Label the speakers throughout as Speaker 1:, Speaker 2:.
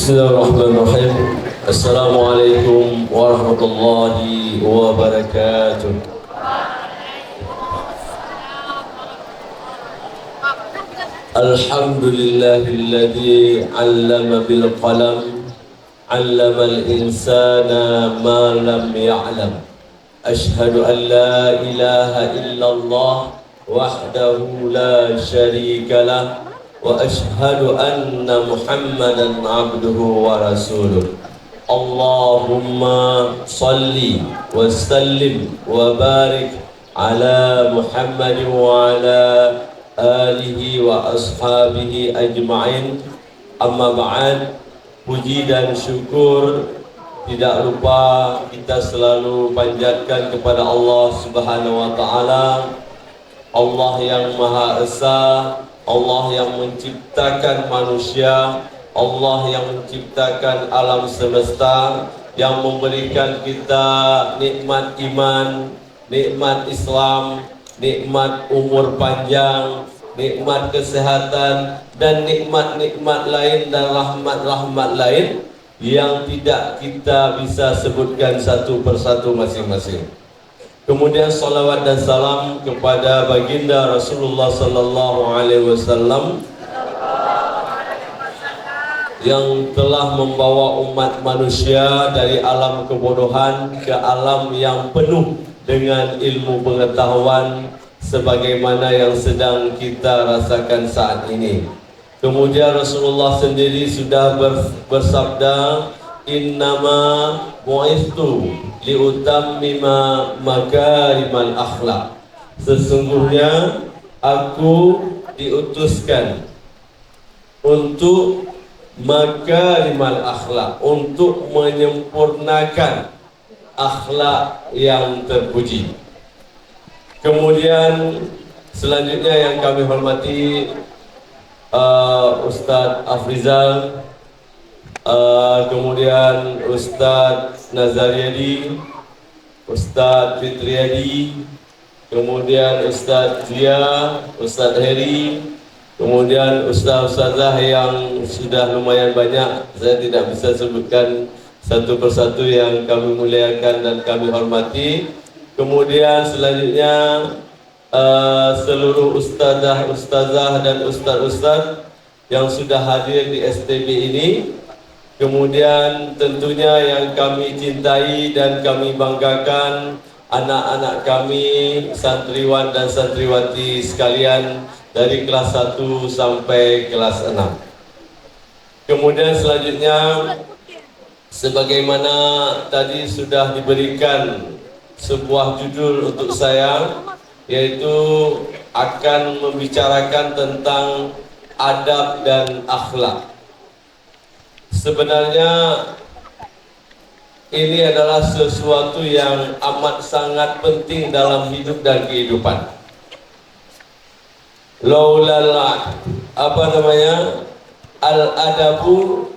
Speaker 1: Bismillahirrahmanirrahim. Assalamualaikum warahmatullahi wabarakatuh. Alhamdulillahilladzi 'allama bil qalam 'allamal insana ma lam ya'lam. Ashhadu an la ilaha illallah wahdahu la syarika lah wa ashhadu anna Muhammadan abduhu wa rasuluh. Allahumma salli wa sallim wa barik ala Muhammad wa ala alihi wa ashabihi ajma'in. Amma ba'd. Puji dan syukur tidak lupa kita selalu panjatkan kepada Allah Subhanahu wa taala, Allah yang Maha Esa, Allah yang menciptakan manusia, Allah yang menciptakan alam semesta, yang memberikan kita nikmat iman, nikmat Islam, nikmat umur panjang, nikmat kesehatan, dan nikmat-nikmat lain dan rahmat-rahmat lain yang tidak kita bisa sebutkan satu persatu masing-masing. Kemudian salawat dan salam kepada baginda Rasulullah sallallahu alaihi wasallam yang telah membawa umat manusia dari alam kebodohan ke alam yang penuh dengan ilmu pengetahuan sebagaimana yang sedang kita rasakan saat ini. Kemudian Rasulullah sendiri sudah bersabda, innama bu'istu liutammima makarimal akhlak. Sesungguhnya aku diutuskan untuk makarimal akhlak, untuk menyempurnakan akhlak yang terpuji. Kemudian selanjutnya yang kami hormati Ustadz Afrizal, kemudian Ustadz Nazariadi, Ustadz Fitriadi, kemudian Ustadz Zia, Ustadz Heri, kemudian Ustadz-Ustadzah yang sudah lumayan banyak, saya tidak bisa sebutkan satu persatu yang kami muliakan dan kami hormati. Kemudian selanjutnya seluruh ustazah, ustazah dan ustaz-ustaz yang sudah hadir di STB ini. Kemudian tentunya yang kami cintai dan kami banggakan, anak-anak kami, santriwan dan santriwati sekalian dari kelas 1 sampai kelas 6. Kemudian selanjutnya, sebagaimana tadi sudah diberikan sebuah judul untuk saya, yaitu akan membicarakan tentang adab dan akhlak. Sebenarnya ini adalah sesuatu yang amat sangat penting dalam hidup dan kehidupan. Laulal al-adabu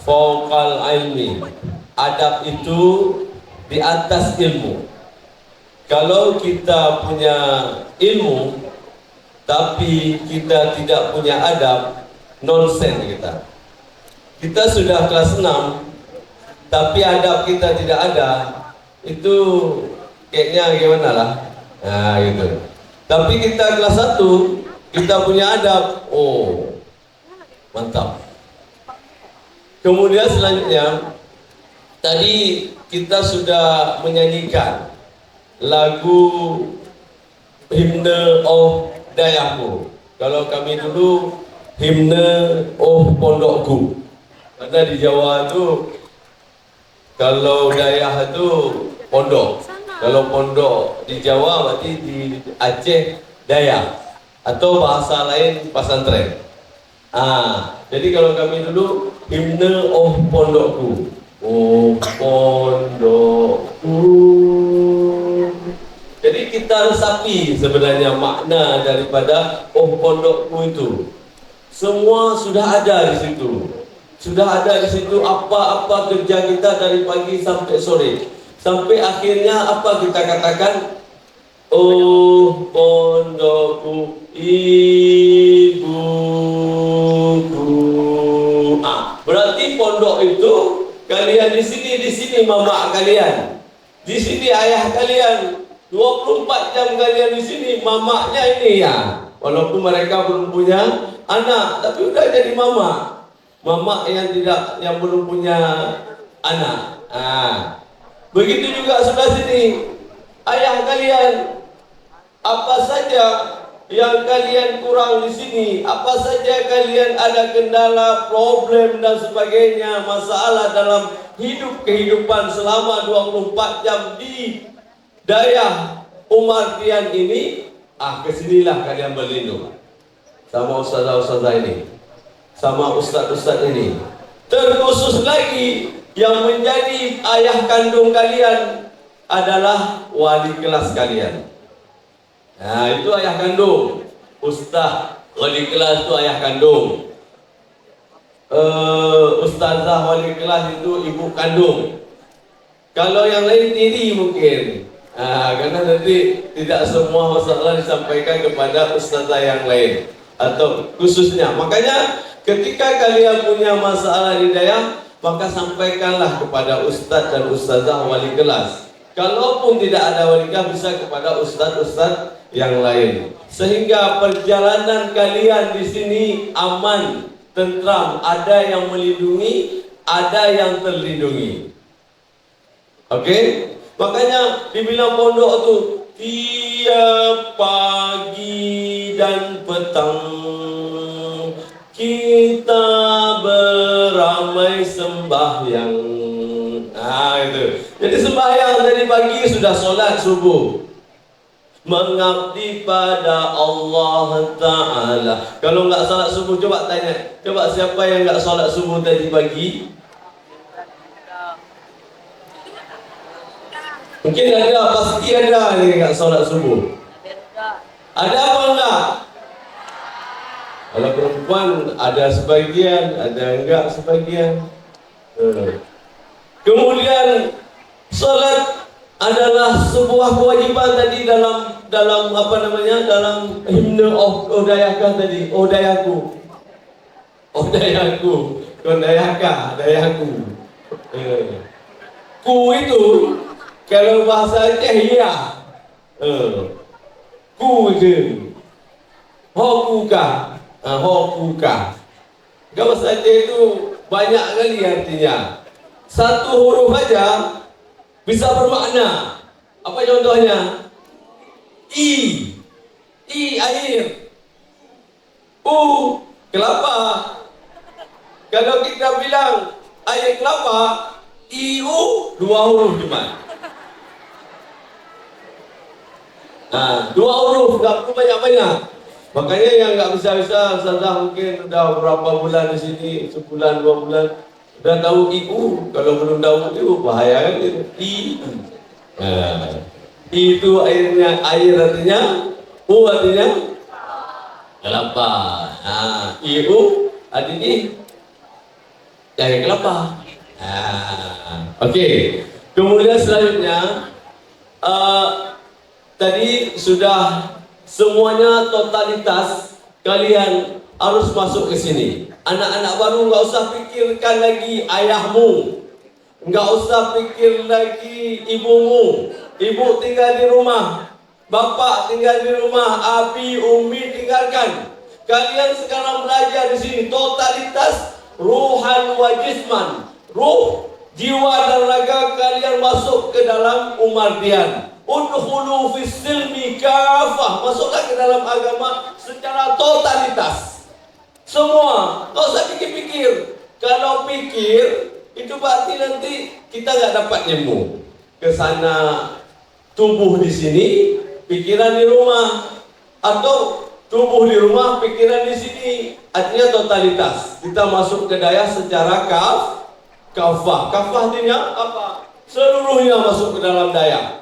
Speaker 1: fawqal ilmi. Adab itu di atas ilmu. Kalau kita punya ilmu tapi kita tidak punya adab, nonsen kita. Kita sudah kelas 6 tapi adab kita tidak ada, itu kayaknya gimana lah. Nah gitu. Tapi kita kelas 1 kita punya adab, oh mantap. Kemudian selanjutnya, tadi kita sudah menyanyikan lagu Hymne of Dayaku. Kalau kami dulu Hymne of Pondokku. Karena di Jawa itu kalau Dayak itu pondok. Kalau pondok di Jawa berarti di Aceh Dayak, atau bahasa lain pesantren. Jadi kalau kami dulu Hymne of Pondokku. Oh pondokku. Jadi kita resapi sebenarnya makna daripada oh pondokku itu. Semua sudah ada di situ. Sudah ada di situ apa-apa kerja kita dari pagi sampai sore. Sampai akhirnya apa kita katakan? Oh pondokku ibuku. Berarti pondok itu kalian di sini mama kalian. Di sini ayah kalian. 24 jam kalian di sini, mamaknya ini ya. Walaupun mereka belum punya anak, tapi udah jadi mama. Mama yang belum punya anak. Begitu juga sebelah sini. Ayah kalian, apa saja yang kalian kurang di sini, apa saja kalian ada kendala, problem dan sebagainya, masalah dalam kehidupan selama 24 jam di daya Umardian ini, kesinilah kalian berlindung sama ustazah-ustazah ini, sama ustaz-ustaz ini. Terkhusus lagi yang menjadi ayah kandung kalian adalah wali kelas kalian. Nah, itu ayah kandung. Ustaz wali kelas itu ayah kandung. Ustazah wali kelas itu ibu kandung. Kalau yang lain tiri mungkin. Karena nanti tidak semua masalah disampaikan kepada ustazah yang lain atau khususnya. Makanya ketika kalian punya masalah hidayah, maka sampaikanlah kepada ustaz dan ustazah wali kelas. Kalaupun tidak ada wali kelas, bisa kepada ustaz-ustaz yang lain. Sehingga perjalanan kalian di sini aman, tentram, ada yang melindungi, ada yang terlindungi. Oke? Makanya dibilang pondok itu tiap pagi dan petang kita beramai sembahyang. Itu. Jadi sembahyang dari pagi sudah sholat subuh, mengabdi pada Allah Ta'ala. Kalau nggak sholat subuh, coba tanya, coba siapa yang nggak sholat subuh tadi pagi? Mungkin ada, pasti ada yang nggak sholat subuh. Ada apa enggak? Kalau perempuan ada sebagian, ada enggak sebagian. Kemudian sholat adalah sebuah kewajiban tadi dalam apa namanya, dalam himne Odayaka tadi, Odayaku, Kodayaka, Dayaku. Ku itu kalau bahasa Cehia, ku itu, hokuka, hokuka. Kalau bahasa Cehia itu banyak kali artinya. Satu huruf aja bisa bermakna. Apa contohnya? I air. U kelapa. Kalau kita bilang air kelapa, IU 2 huruf cuma. Dua huruf, nggak perlu banyak-banyak. Makanya yang nggak bisa-bisa, Ustazah mungkin udah berapa bulan di sini, sebulan, 2 bulan, udah tahu IU. Kalau belum tahu IU, bahaya kan itu. Itu airnya, air artinya, U artinya kelapa. IU artinya air kelapa. Oke. Kemudian selanjutnya, tadi sudah semuanya totalitas kalian harus masuk ke sini. Anak-anak baru nggak usah pikirkan lagi ayahmu, nggak usah pikir lagi ibumu. Ibu tinggal di rumah, bapak tinggal di rumah, abi, umi tinggalkan. Kalian sekarang belajar di sini totalitas ruhan wa jisman. Ruh, jiwa dan raga kalian masuk ke dalam Umardian. Udkhulu fis silmi kafah, masuklah ke dalam agama secara totalitas. Semua, nggak usah pikir-pikir. Kalau pikir, itu berarti nanti kita nggak dapat nyembuh. Ke sana tubuh di sini, pikiran di rumah, atau tubuh di rumah, pikiran di sini. Artinya totalitas. Kita masuk ke daya secara kafah. Kafah artinya apa? Seluruhnya masuk ke dalam daya.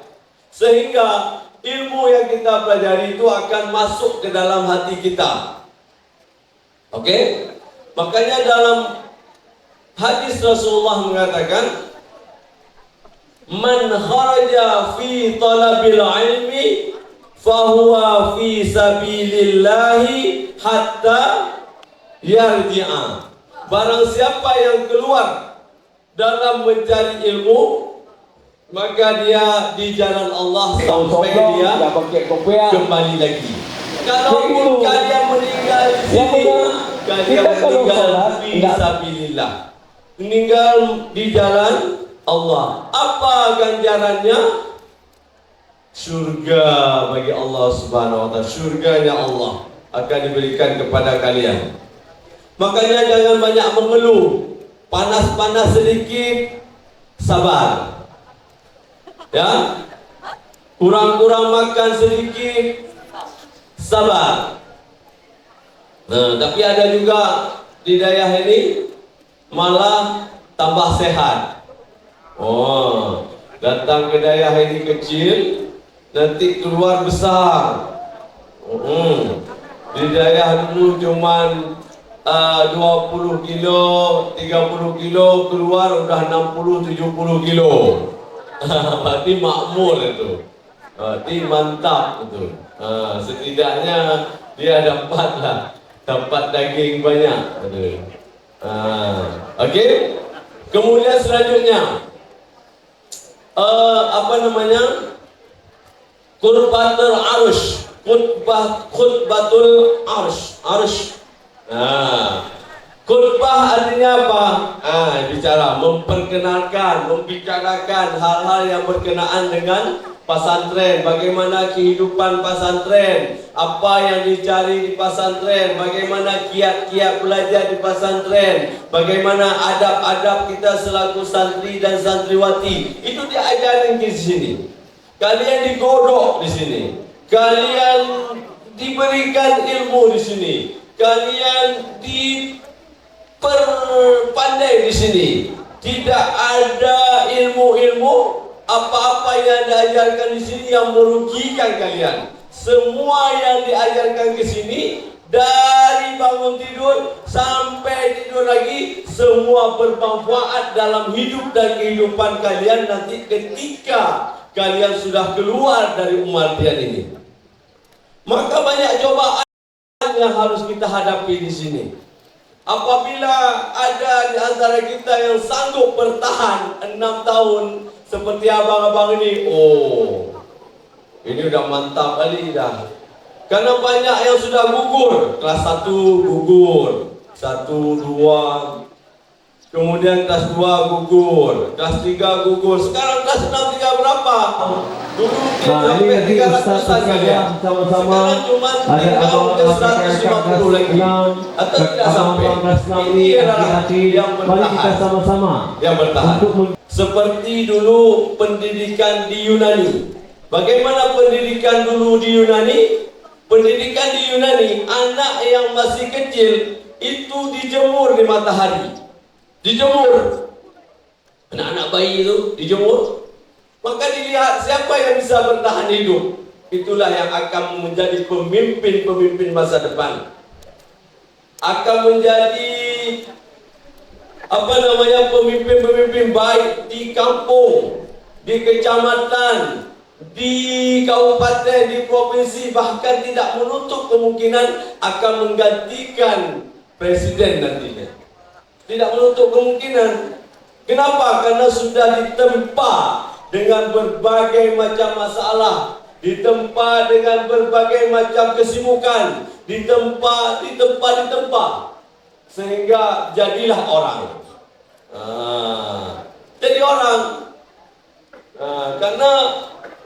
Speaker 1: Sehingga ilmu yang kita pelajari itu akan masuk ke dalam hati kita. Oke? Makanya dalam hadis Rasulullah mengatakan, man kharaja fi talabil ilmi fahuwa fi sabilillahi hatta yarji'a. barang siapa yang keluar dalam mencari ilmu, maka dia di jalan Allah sampai dia kembali lagi. Kalaupun kalian meninggal di sini, kalian meninggal fisabilillah, meninggal di jalan Allah. Apa ganjarannya? Surga bagi Allah Subhanahu wa taala. Surganya Allah akan diberikan kepada kalian. Makanya jangan banyak mengeluh. Panas-panas sedikit, sabar. Ya, kurang-kurang makan sedikit, sabar. Nah, tapi ada juga di daerah ini malah tambah sehat. Oh, datang ke daerah ini kecil, nanti keluar besar. Di daerah dulu cuman 20 kilo, 30 kilo, keluar udah 60-70 kilo. Berarti makmur itu, berarti mantap itu. Setidaknya dia dapat daging banyak. Oke. Kemudian selanjutnya, khutbatul arsh, khutbatul arsh. Khutbah artinya apa? Bicara, memperkenalkan, membicarakan hal-hal yang berkenaan dengan pesantren. Bagaimana kehidupan pesantren, apa yang dicari di pesantren, bagaimana kiat-kiat belajar di pesantren, bagaimana adab-adab kita selaku santri dan santriwati. Itu diajarin di sini. Kalian digodok di sini. Kalian diberikan ilmu di sini. Kalian diperpandai di sini. Tidak ada ilmu-ilmu apa-apa yang diajarkan di sini yang merugikan kalian. Semua yang diajarkan ke sini, dari bangun tidur sampai tidur lagi, semua bermanfaat dalam hidup dan kehidupan kalian nanti ketika kalian sudah keluar dari ummatian ini. Maka banyak cobaan yang harus kita hadapi di sini. Apabila ada di antara kita yang sanggup bertahan 6 tahun seperti abang-abang ini, ini udah mantap kali dah. Karena banyak yang sudah gugur. Kelas 1 gugur, 1, 2, kemudian kelas 2 gugur, kelas 3 gugur. Sekarang kelas 6 tinggal berapa? Dulu sampai 300-an kalian. Sekarang cuma tinggal ke 150 lagi. Atau tidak sampai. Ini adalah yang bertahan. Yang bertahan. Seperti dulu pendidikan di Yunani. Bagaimana pendidikan dulu di Yunani? Pendidikan di Yunani, anak yang masih kecil itu dijemur di matahari. Dijemur. Anak-anak bayi itu dijemur. Maka dilihat siapa yang bisa bertahan hidup. Itulah yang akan menjadi pemimpin-pemimpin masa depan. Akan menjadi pemimpin-pemimpin baik di kampung, di kecamatan, di kabupaten, di provinsi, bahkan tidak menutup kemungkinan akan menggantikan presiden nantinya. Tidak menutup kemungkinan. Kenapa? Karena sudah ditempa dengan berbagai macam masalah, ditempa dengan berbagai macam kesibukan, ditempa, sehingga jadilah orang. Jadi orang. Karena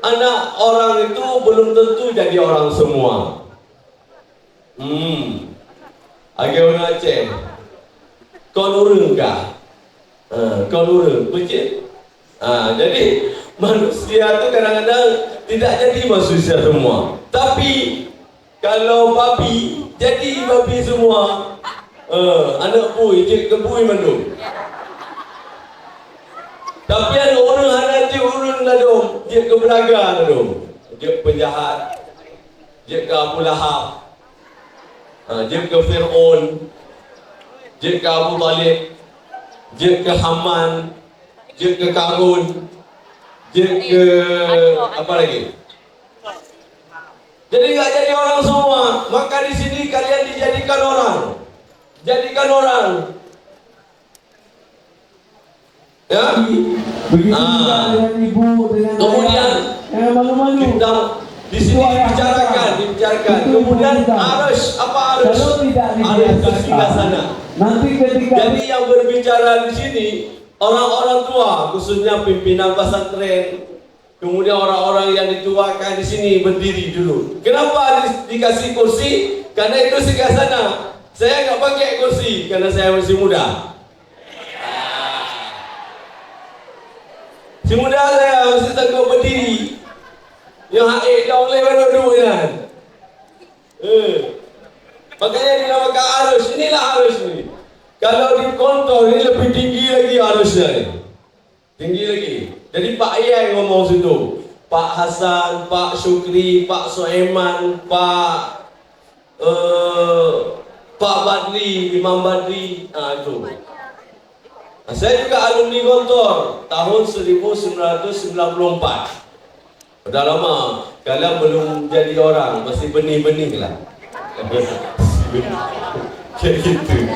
Speaker 1: anak orang itu belum tentu jadi orang semua. Agak Aceh. Kau nurung kah? Kau nurung, betul? Jadi manusia itu kadang-kadang tidak jadi manusia semua. Tapi kalau babi, jadi babi semua. Anak bui, cik ke bui mandum. Tapi ada orang hanya cik urun lah dong, cik ke belaga lah dong. Cik penjahat, cik ke Abu Lahab, cik ke Fir'aun, cik ke Abu Talib, cik ke Haman, cik ke Karun, cik ke apa lagi? Jadi nggak jadi orang semua. Maka di sini kalian dijadikan orang. Jadikan orang. Ya.
Speaker 2: Begitu juga dengan ibu, dengan
Speaker 1: Kemudian
Speaker 2: ayah, malu-malu.
Speaker 1: kita di sini dibicarakan. Kemudian arus, apa arus?
Speaker 2: Kalau tidak
Speaker 1: Arus itu singgah sana.
Speaker 2: nanti ketika
Speaker 1: Jadi yang berbicara di sini orang-orang tua, khususnya pimpinan pesantren, kemudian orang-orang yang dituakan di sini berdiri dulu. Kenapa dikasih kursi? Karena itu singgah sana. Saya nggak pakai kursi karena saya masih muda. Si muda saya masih tegak berdiri. Yang haid dah boleh duduk kan. Makanya dinamakan arus. Inilah arus ni. Kalau di kontor ini lebih tinggi lagi arusnya ni. Tinggi lagi. Jadi Pak Ayai ngomong situ. Pak Hasan, Pak Syukri, Pak Soeman, Pak Badri, Imam Badri. Itu. Saya juga alumni kontor tahun 1994. Sudah lama. Kalau belum jadi orang, masih benih-benih lah. Kayak gitu.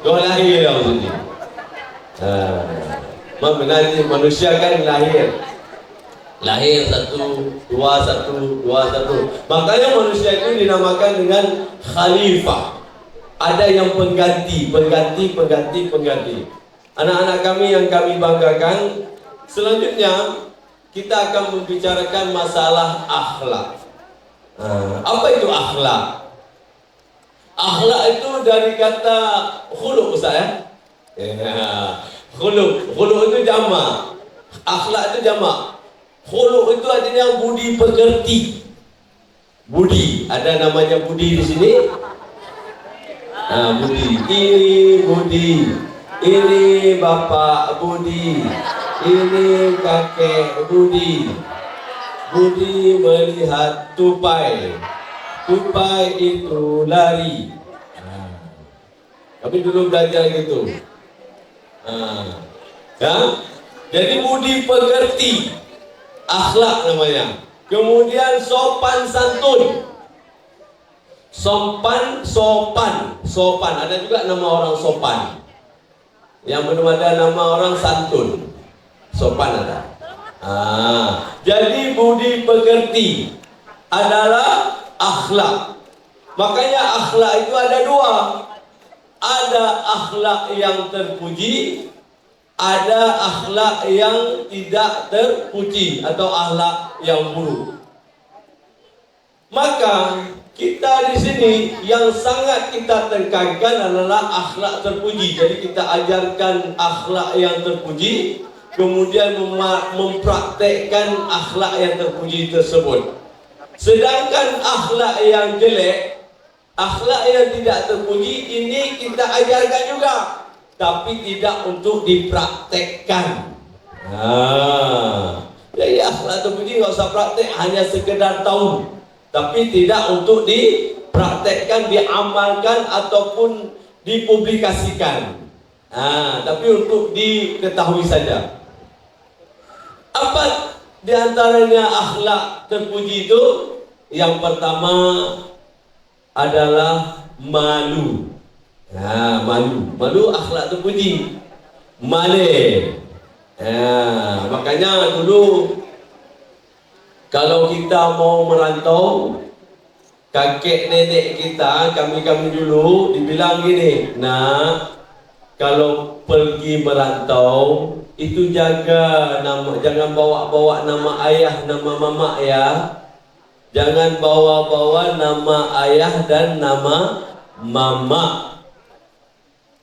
Speaker 1: Kau lahir dah maksudnya. Nanti manusia kan lahir. Lahir satu, dua, satu, dua, satu. Makanya manusia itu dinamakan dengan khalifah. Ada yang pengganti. Anak-anak kami yang kami banggakan. Selanjutnya kita akan membicarakan masalah akhlak. Apa itu akhlak? Akhlak itu dari kata khuluq, Ustaz ya? Khuluq itu jamak. Akhlak itu jamak. Khuluq itu artinya budi pekerti. Budi, ada namanya budi di sini. Budi, ini Budi, ini Bapak Budi, ini kakek Budi. Budi melihat tupai, tupai itu lari. Kami dulu belajar gitu. Ya, jadi budi pekerti, akhlak namanya. Kemudian sopan santun. Sopan. Ada juga nama orang sopan. Yang belum ada nama orang santun. Sopan ada. Jadi budi pekerti adalah akhlak. Makanya akhlak itu ada dua. Ada akhlak yang terpuji, ada akhlak yang tidak terpuji atau akhlak yang buruk. Maka kita di sini yang sangat kita tekankan adalah akhlak terpuji. Jadi kita ajarkan akhlak yang terpuji, kemudian mempraktekkan akhlak yang terpuji tersebut. Sedangkan akhlak yang jelek, akhlak yang tidak terpuji, ini kita ajarkan juga, tapi tidak untuk dipraktekkan. Jadi akhlak terpuji nggak usah praktek, hanya sekedar tahu. Tapi tidak untuk dipraktekkan, diamalkan ataupun dipublikasikan. Tapi untuk diketahui saja. Apa diantaranya akhlak terpuji itu? Yang pertama adalah malu. Malu akhlak terpuji. Malih. Makanya dulu kalau kita mau merantau, kakek nenek kita, kami dulu dibilang gini, nak, kalau pergi merantau itu jaga nama, jangan bawa-bawa nama ayah, nama mama ya, jangan bawa-bawa nama ayah dan nama mama.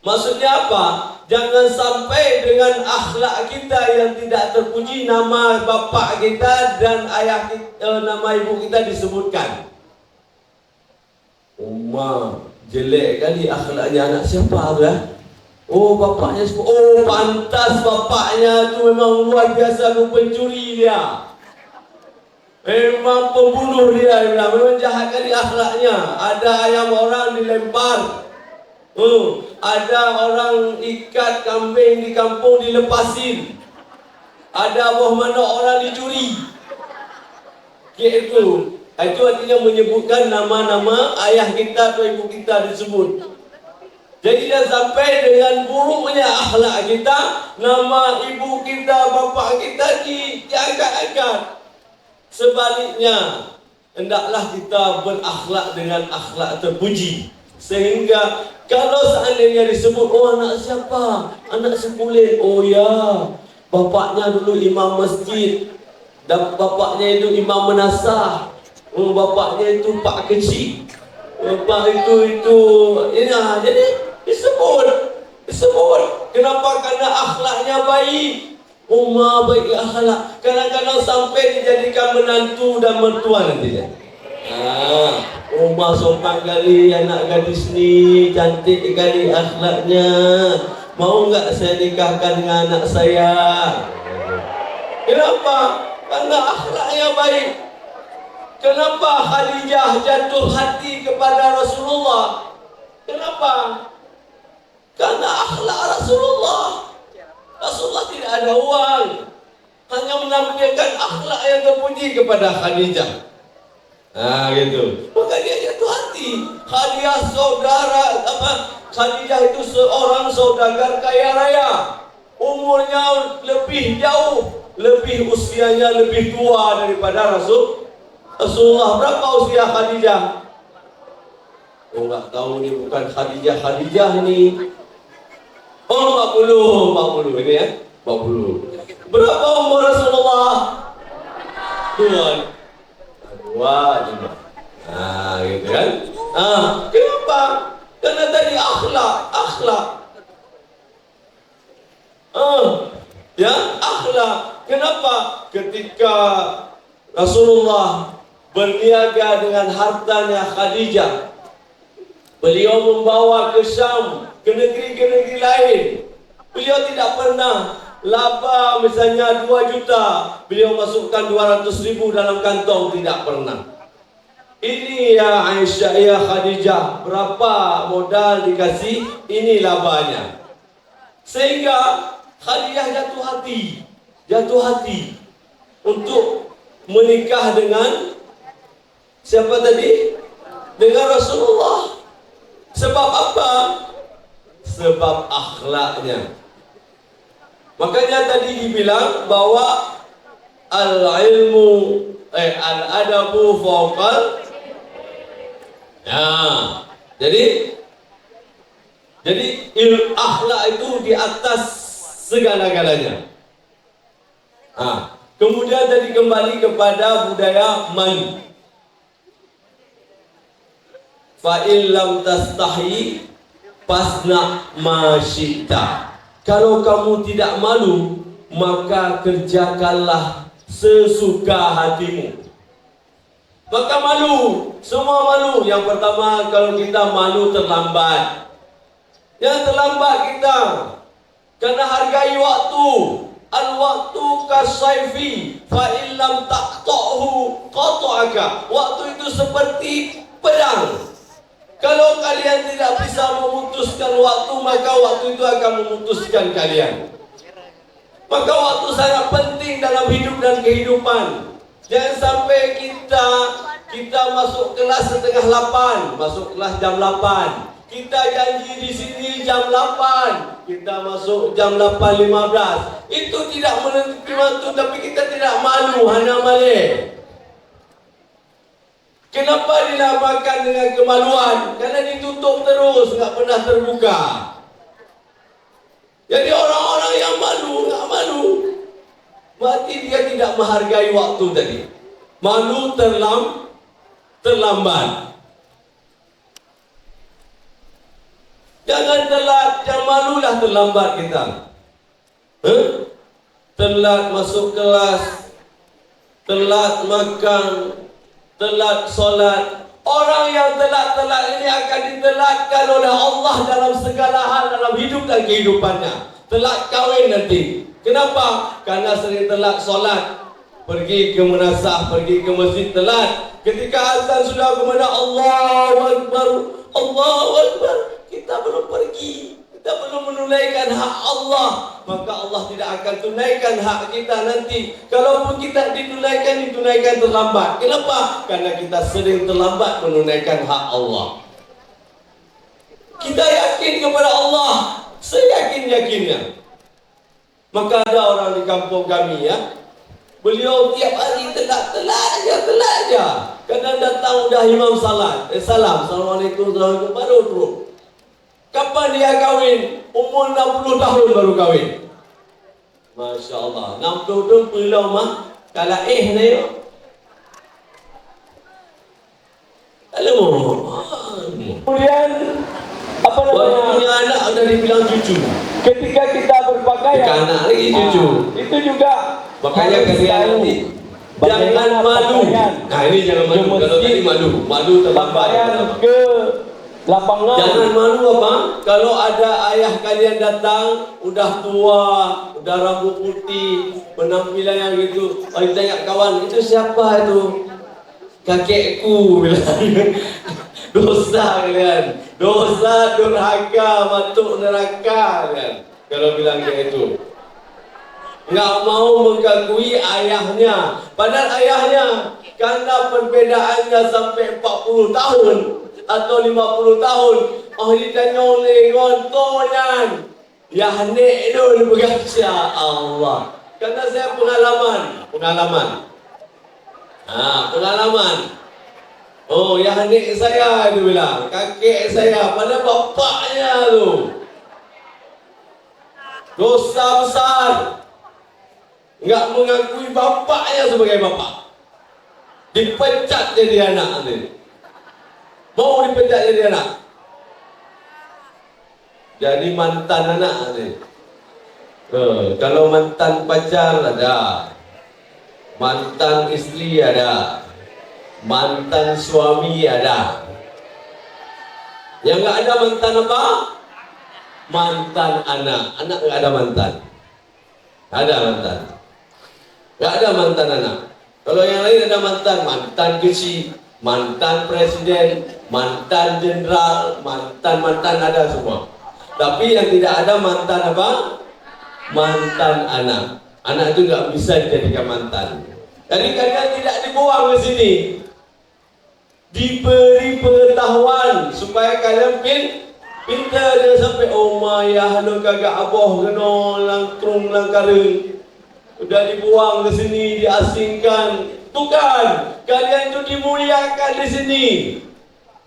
Speaker 1: Maksudnya apa? Jangan sampai dengan akhlak kita yang tidak terpuji, nama bapak kita dan ayah kita, nama ibu kita disebutkan. Jelek kali akhlaknya anak siapa ya? Oh bapaknya, oh pantas bapaknya tu memang luar biasa, pencuri dia. Memang pembunuh dia, memang jahat kali akhlaknya. Ada ayam orang dilempar. Ada orang ikat kambing di kampung dilepasin. Ada buah manok orang dicuri. Itu artinya menyebutkan nama-nama ayah kita atau ibu kita disebut. Jadi dah sampai dengan buruknya akhlak kita, nama ibu kita, bapa kita diangkat-angkat. Sebaliknya, hendaklah kita berakhlak dengan akhlak terpuji. Sehingga kalau seandainya disebut, oh anak siapa? Anak sekulen. Oh ya, bapaknya dulu imam masjid, dan bapaknya itu imam menasah, bapaknya itu pak kecil, bapak itu ya, jadi disebut. Kenapa? Karena akhlaknya baik. Umma baik akhlak. Kadang-kadang sampai dijadikan menantu dan mertua nantinya. Umma sopan kali anak gadis ni, cantik kali akhlaknya. Mau enggak saya nikahkan dengan anak saya? Kenapa? Karena akhlaknya baik. Kenapa Khadijah jatuh hati kepada Rasulullah? Kenapa? Karena akhlak Rasulullah. Rasulullah tidak ada uang, hanya menampilkan akhlak yang terpuji kepada Khadijah. Gitu. Maka dia jatuh hati. Khadijah itu seorang saudagar kaya raya. Umurnya lebih jauh, usianya lebih tua daripada Rasulullah. Berapa usia Khadijah? Oh, nggak tahu nih, bukan Khadijah ini. Oh, 40 ini ya, 40. Berapa umur Rasulullah? Dua juga. Gitu kan? Kenapa? Karena tadi akhlak. Akhlak. Kenapa? Ketika Rasulullah berniaga dengan hartanya Khadijah, beliau membawa ke Syam, ke negeri-negeri lain. Beliau tidak pernah laba misalnya 2 juta, beliau masukkan 200.000 dalam kantong, tidak pernah. Ini ya Aisyah, ya Khadijah, berapa modal dikasih, ini labanya. Sehingga Khadijah jatuh hati untuk menikah dengan siapa tadi? Dengan Rasulullah. Sebab apa? Sebab akhlaknya. Makanya tadi dibilang bahwa al-adabu fawqal. Jadi akhlak itu di atas segala-galanya. Kemudian tadi kembali kepada budaya malu. Fa'il lam tastahi fasna ma syi'ta. Kalau kamu tidak malu, maka kerjakanlah sesuka hatimu. Maka malu, semua malu. Yang pertama, kalau kita malu terlambat. Yang terlambat kita, karena hargai waktu. Al-waktu kasayfi fa'il lam taqta'hu qata'aka. Waktu itu seperti pedang. Kalau kalian tidak bisa memutuskan waktu, maka waktu itu akan memutuskan kalian. Maka waktu sangat penting dalam hidup dan kehidupan. Jangan sampai kita masuk kelas setengah 8, masuk kelas jam 8. Kita janji di sini jam 8, kita masuk jam 8.15. Itu tidak menentukan waktu, tapi kita tidak malu, hanya malik. Kenapa dinamakan dengan kemaluan? Karena ditutup terus, nggak pernah terbuka. Jadi orang-orang yang malu, nggak malu, berarti dia tidak menghargai waktu tadi. Malu terlambat. Jangan telat, jangan malulah terlambat kita. Telat masuk kelas, telat makan, telat solat. Orang yang telat-telat ini akan ditelatkan oleh Allah dalam segala hal dalam hidup dan kehidupannya. Telat kahwin nanti. Kenapa? Karena sering telat solat. Pergi ke menasah, pergi ke masjid telat. Ketika azan sudah kepada Allahu Akbar, Allahu Akbar, kita belum pergi. Kita belum menunaikan hak Allah, maka Allah tidak akan tunaikan hak kita nanti. Kalaupun kita ditunaikan terlambat. Kenapa? Karena kita sering terlambat menunaikan hak Allah. Kita yakin kepada Allah, seyakin-yakinnya. Maka ada orang di kampung kami ya, beliau tiap hari telat aja. Kadang datang udah imam salam, Assalamualaikum, baru turun. Kapan dia kahwin? Umur 60 tahun baru kahwin. Masya Allah, 60 tahun belum mah. Kalau na yuk.
Speaker 2: Kemudian apa namanya?
Speaker 1: Punya anak udah dibilang cucu.
Speaker 2: Ketika kita berpakaian,
Speaker 1: Anak lagi cucu.
Speaker 2: itu juga
Speaker 1: Makanya
Speaker 2: harus
Speaker 1: kalian
Speaker 2: tahu
Speaker 1: nanti
Speaker 2: bagaimana
Speaker 1: jangan malu.
Speaker 2: pakaian.
Speaker 1: Nah ini jangan malu.
Speaker 2: Ke
Speaker 1: Kalau tadi
Speaker 2: masjid,
Speaker 1: malu terlambat.
Speaker 2: pakaian ke lapangan.
Speaker 1: Jangan malu apa? Kalau ada ayah kalian datang, udah tua, udah rambut putih, penampilan yang gitu. Kalau tanya kawan, itu siapa itu? Kakekku bilang. Dosa kalian. Dosa durhaka, masuk neraka kalian. Kalau bilang kayak itu. Nggak mau mengakui ayahnya. Padahal ayahnya, karena perbedaannya sampai 40 tahun atau 50 tahun, ditanya oleh kontonyan. Ya nek dulu berkata Allah. Karena saya pengalaman. Pengalaman. Oh, ya nek saya itu bilang, kakek saya, pada bapaknya tu. Dosa besar. Enggak mengakui bapaknya sebagai bapak. Dipecat jadi anak nanti. Mau dipecat jadi anak. Jadi mantan anak nanti. Kalau mantan pacar ada. Mantan istri ada. Mantan suami ada. Yang enggak ada mantan apa? Mantan anak. Anak enggak ada mantan. Ada mantan. Enggak ada mantan anak. Kalau yang lain ada mantan kecil, mantan presiden, mantan jenderal, mantan ada semua. Tapi yang tidak ada mantan apa? Mantan anak. Anak itu nggak bisa dijadikan mantan. Jadi kalian tidak dibuang ke sini. Diberi pengetahuan supaya kalian pintar dia sampai ya halo kagak aboh kena langkrung langkare. Udah dibuang ke sini, diasingkan. Bukan, kalian itu dimuliakan di sini.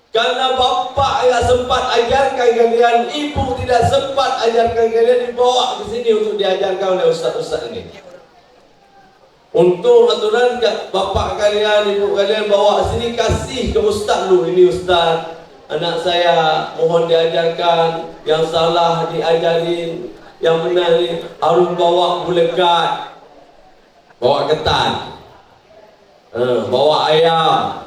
Speaker 1: Karena bapak yang sempat ajarkan kalian, ibu tidak sempat ajarkan kalian, dibawa ke sini untuk diajarkan oleh ustaz-ustaz ini. Untuk aturan bapak kalian, ibu kalian bawa sini, kasih ke ustaz dulu. Ini ustaz, anak saya mohon diajarkan, yang salah diajarin, yang benar ini harus bawa bulekat, bawa ketan, bawa ayam,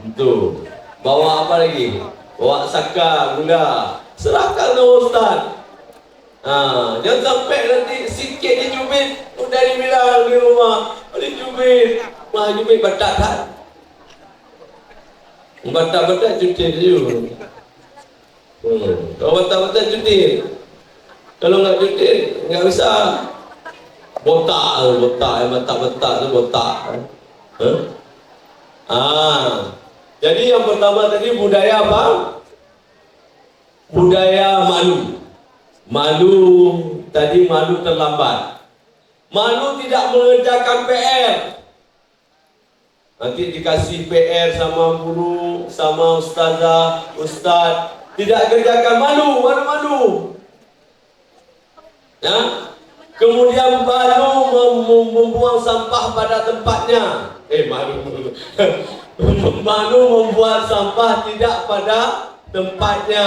Speaker 1: itu, bawa apa lagi? Bawa saka, gula, serahkan ke ustaz. Jangan sampai nanti sikit dicubit, udah dibilang di rumah, dicubit, cubit batak tak? Batak cuti dulu. Kalau batak cuti, kalau nggak cuti nggak bisa. Botak, batak tu botak. Jadi yang pertama tadi budaya apa? Budaya malu. Malu tadi malu terlambat. Malu tidak mengerjakan PR. Nanti dikasih PR sama guru, sama ustazah, ustaz, tidak kerjakan, malu. Ya? Kemudian malu membuang sampah pada tempatnya. Malu membuang sampah tidak pada tempatnya.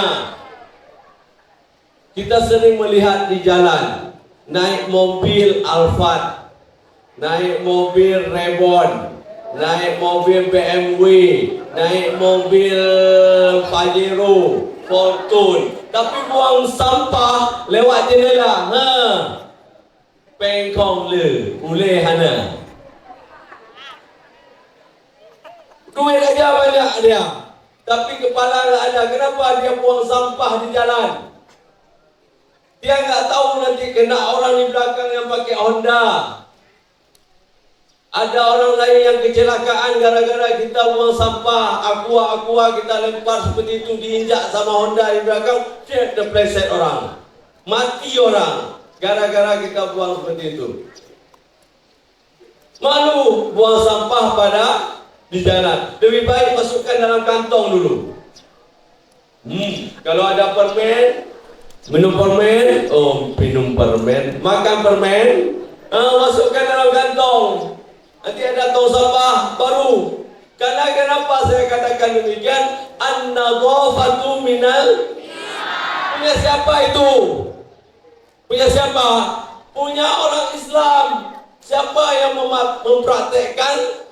Speaker 1: Kita sering melihat di jalan, naik mobil Alphard, naik mobil Rebon, naik mobil BMW, naik mobil Pajero, Fortune, tapi buang sampah lewat jendela. Pengkong le, boleh hana. Duit aja banyak dia, tapi kepala nggak ada. Kenapa dia buang sampah di jalan? Dia nggak tahu nanti kena orang di belakang yang pakai Honda. Ada orang lain yang kecelakaan gara-gara kita buang sampah, aqua kita lempar seperti itu, diinjak sama Honda di belakang, dia terpleset orang, mati orang gara-gara kita buang seperti itu. Malu buang sampah pada di jalan. Lebih baik masukkan dalam kantong dulu. Kalau ada permen, minum permen, makan permen, masukkan dalam kantong. Nanti ada tong sampah baru. Karena kenapa saya katakan demikian? An-nadhafatu minal. Punya siapa itu? Punya siapa? Punya orang Islam. Siapa yang mempraktekkan?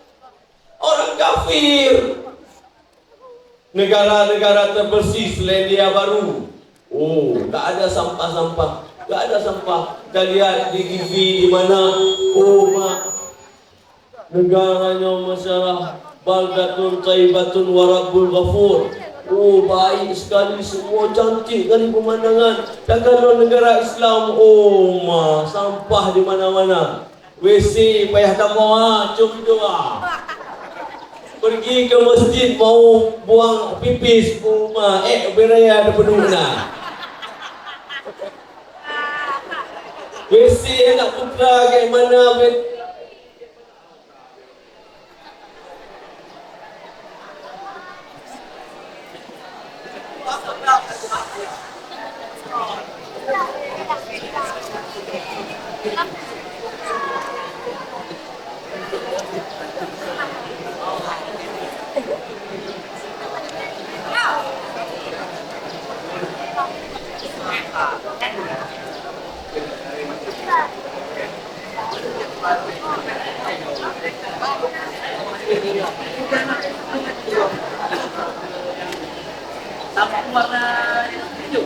Speaker 1: Orang kafir. Negara-negara terbersih Selandia Baru. Oh, tak ada sampah-sampah. Tak ada sampah. Kita lihat di TV di mana. Oh, negaranya masalah baldatun taibatun warabbul ghafur. Oh, baik sekali, semua cantik kali pemandangan. Dan kalau negara Islam, oh, sampah di mana-mana. WC payah tambah, jom. Pergi ke masjid mau buang pipis, beraya ada penurunan. WC nak tukar ke mana?
Speaker 3: Warna hijau.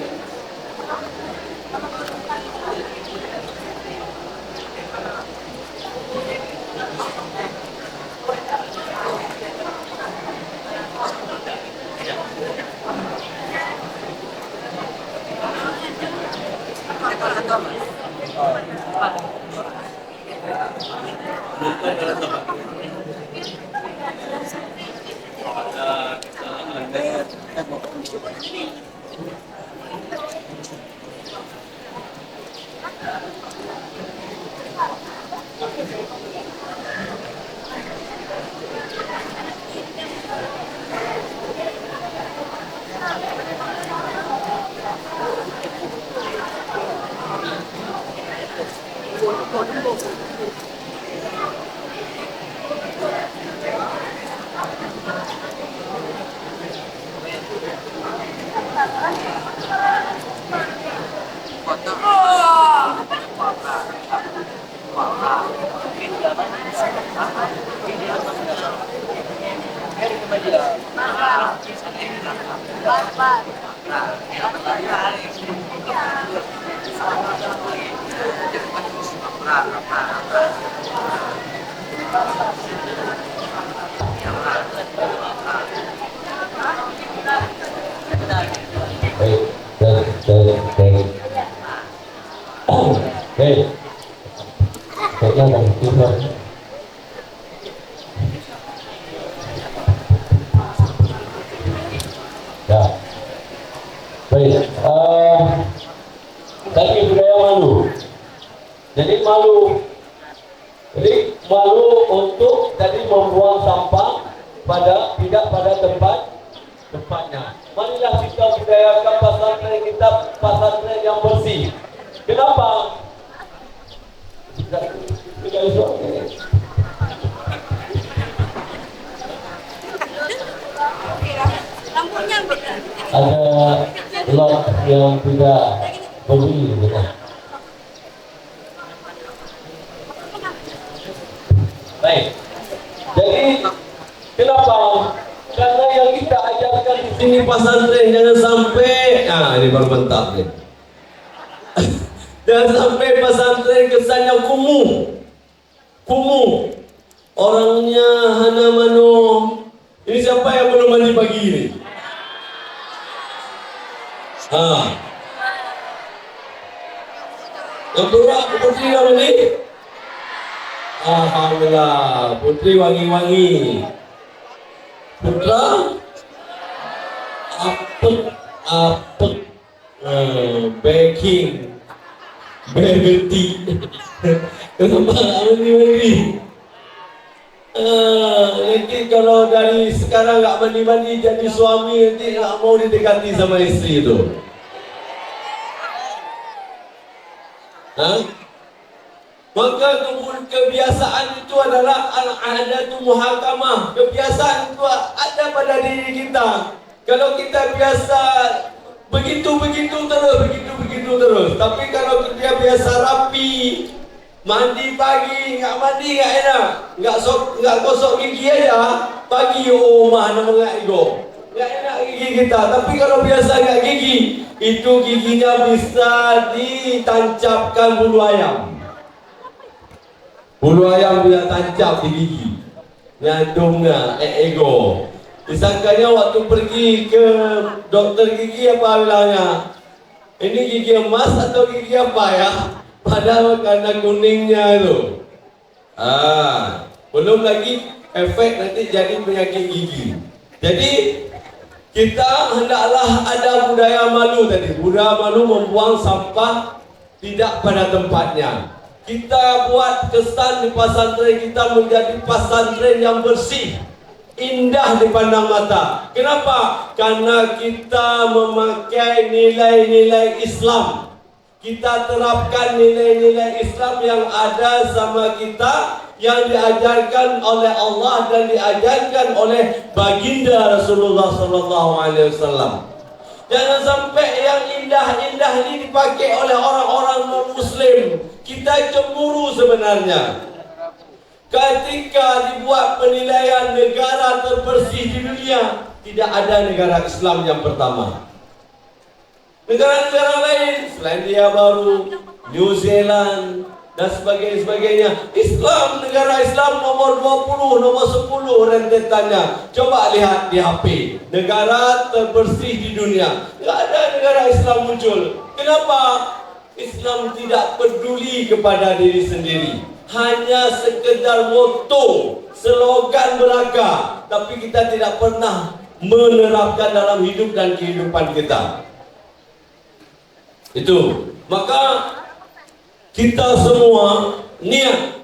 Speaker 2: Kayaknya ada tidur. Ya. Baik. Tadi budaya malu. Jadi malu untuk tadi membuang sampah tidak pada tempatnya. Marilah kita budayakan pesantren kita, pesantren yang bersih. Kenapa? Ada lot yang tidak beli gitu. Baik. Jadi kenapa? Karena yang kita ajarkan di sini pesantren jangan sampai ini baru mantap nih. Jangan sampai pesantren kesannya kumuh. Orangnya hana mano. Ini siapa yang belum mandi pagi ini? Yang berat bersih yang ini.
Speaker 1: Alhamdulillah, putri wangi-wangi. Putra apek apek, baking, berhenti. Kenapa nggak mandi-mandi? Nanti kalau dari sekarang nggak mandi-mandi jadi suami, nanti nggak mau didekati sama istri itu. Maka kebiasaan itu adalah al-'adatu muhakamah. Kebiasaan itu ada pada diri kita. Kalau kita biasa begitu terus. Tapi kalau dia biasa rapi, mandi pagi, nggak mandi nggak enak, nggak gosok gigi aja pagi, mana nggak ego, nggak enak gigi kita. Tapi kalau biasa nggak gigi, itu giginya bisa ditancapkan bulu ayam. Bulu ayam dia tancap di gigi, nyandungnya ego. Disangkanya waktu pergi ke dokter gigi apa bilangnya? Ini gigi emas atau gigi apa ya? Padahal karena kuningnya itu. Belum lagi efek nanti jadi penyakit gigi. Jadi kita hendaklah ada budaya malu tadi. Budaya malu membuang sampah tidak pada tempatnya. Kita buat kesan di pesantren kita menjadi pesantren yang bersih, indah dipandang mata. Kenapa? Karena kita memakai nilai-nilai Islam. Kita terapkan nilai-nilai Islam yang ada sama kita, yang diajarkan oleh Allah dan diajarkan oleh baginda Rasulullah SAW. Jangan sampai yang indah-indah ini dipakai oleh orang-orang non-Muslim. Kita cemburu sebenarnya. Ketika dibuat penilaian negara terbersih di dunia, tidak ada negara Islam yang pertama. Negara-negara lain, Selandia Baru, New Zealand, dan sebagainya. Islam, negara Islam nomor 20, nomor 10 rentetannya. Coba lihat di HP, negara terbersih di dunia. Tidak ada negara Islam muncul. Kenapa? Islam tidak peduli kepada diri sendiri. Hanya sekedar moto, slogan belaka, tapi kita tidak pernah menerapkan dalam hidup dan kehidupan kita. Itu. Maka kita semua niat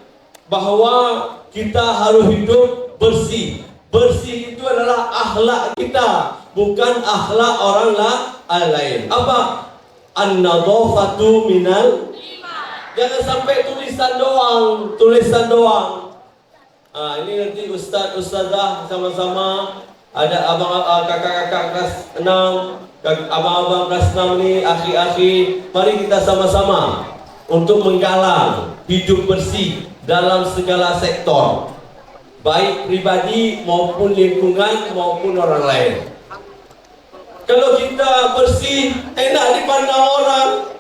Speaker 1: bahwa kita harus hidup bersih. Bersih itu adalah akhlak kita, bukan akhlak orang lain. Apa? An-nadhafatu minal iman. Jangan sampai tulisan doang. Ini nanti ustazah sama-sama, ada kakak-kakak kelas 6, abang-abang kelas 6 nih, akhi-akhi, mari kita sama-sama untuk menggalang hidup bersih dalam segala sektor, baik pribadi maupun lingkungan maupun orang lain. Kalau kita bersih, enak dipandang orang,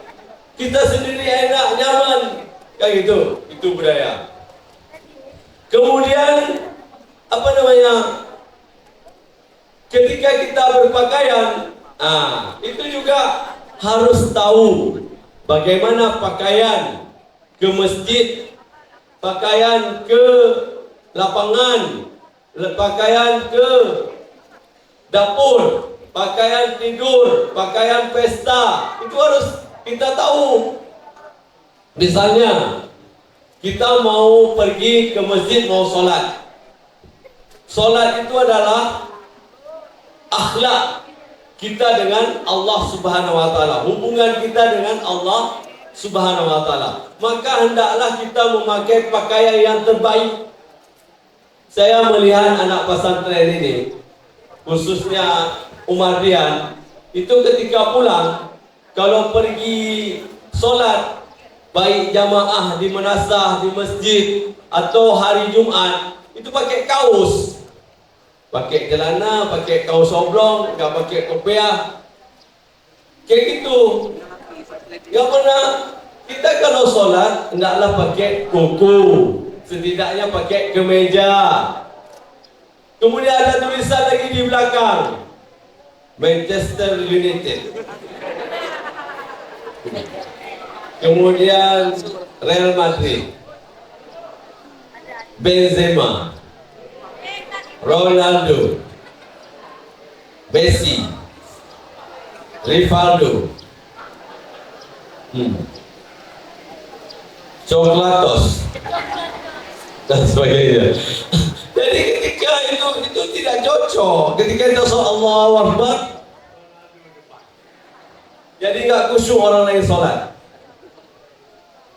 Speaker 1: kita sendiri enak, nyaman, kayak gitu. Itu budaya. Kemudian ketika kita berpakaian, itu juga harus tahu bagaimana pakaian ke masjid, pakaian ke lapangan, pakaian ke dapur, pakaian tidur, pakaian pesta. Itu harus kita tahu. Misalnya kita mau pergi ke masjid, mau sholat. Sholat itu adalah akhlak kita dengan Allah Subhanahu wa Ta'ala, hubungan kita dengan Allah Subhanahu wa Ta'ala. Maka hendaklah kita memakai pakaian yang terbaik. Saya melihat anak pesantren ini, khususnya Umar Rian, itu ketika pulang, kalau pergi sholat, baik jamaah di manasah, di masjid, atau hari Jumat, itu pakai kaos, pakai celana, pakai kaos oblong, nggak pakai kopiah, kayak gitu. Yang mana kita kalau sholat hendaklah pakai kuku, setidaknya pakai kemeja. Kemudian ada tulisan lagi di belakang, Manchester United. Kemudian Real Madrid. Benzema, Ronaldo, Messi, Rivaldo, Coklatos dan sebagainya. Jadi ketika itu tidak cocok. Ketika itu Allahu Akbar, jadi nggak khusyuk orang lain sholat.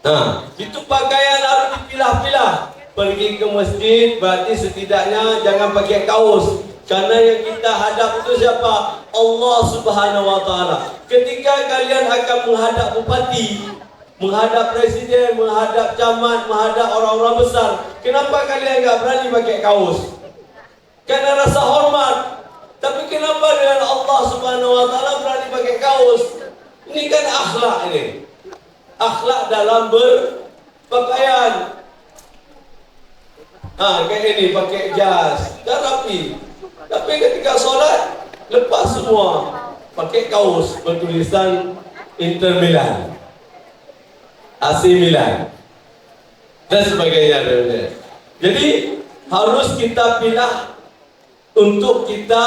Speaker 1: Nah, itu pakaian harus dipilah-pilah. Pergi ke masjid berarti setidaknya jangan pakai kaos. Karena yang kita hadap itu siapa? Allah Subhanahu wa Ta'ala. Ketika kalian akan menghadap bupati, menghadap presiden, menghadap camat, menghadap orang-orang besar, kenapa kalian nggak berani pakai kaos? Karena rasa hormat. Tapi kenapa dengan Allah Subhanahu wa Ta'ala berani pakai kaos? Ini kan akhlak ini. Akhlak dalam berpakaian. Kayak ini pakai jas, dan rapi. Tapi ketika sholat lepas semua, pakai kaos bertulisan Inter Milan, AC Milan, dan sebagainya. Jadi harus kita pilih untuk kita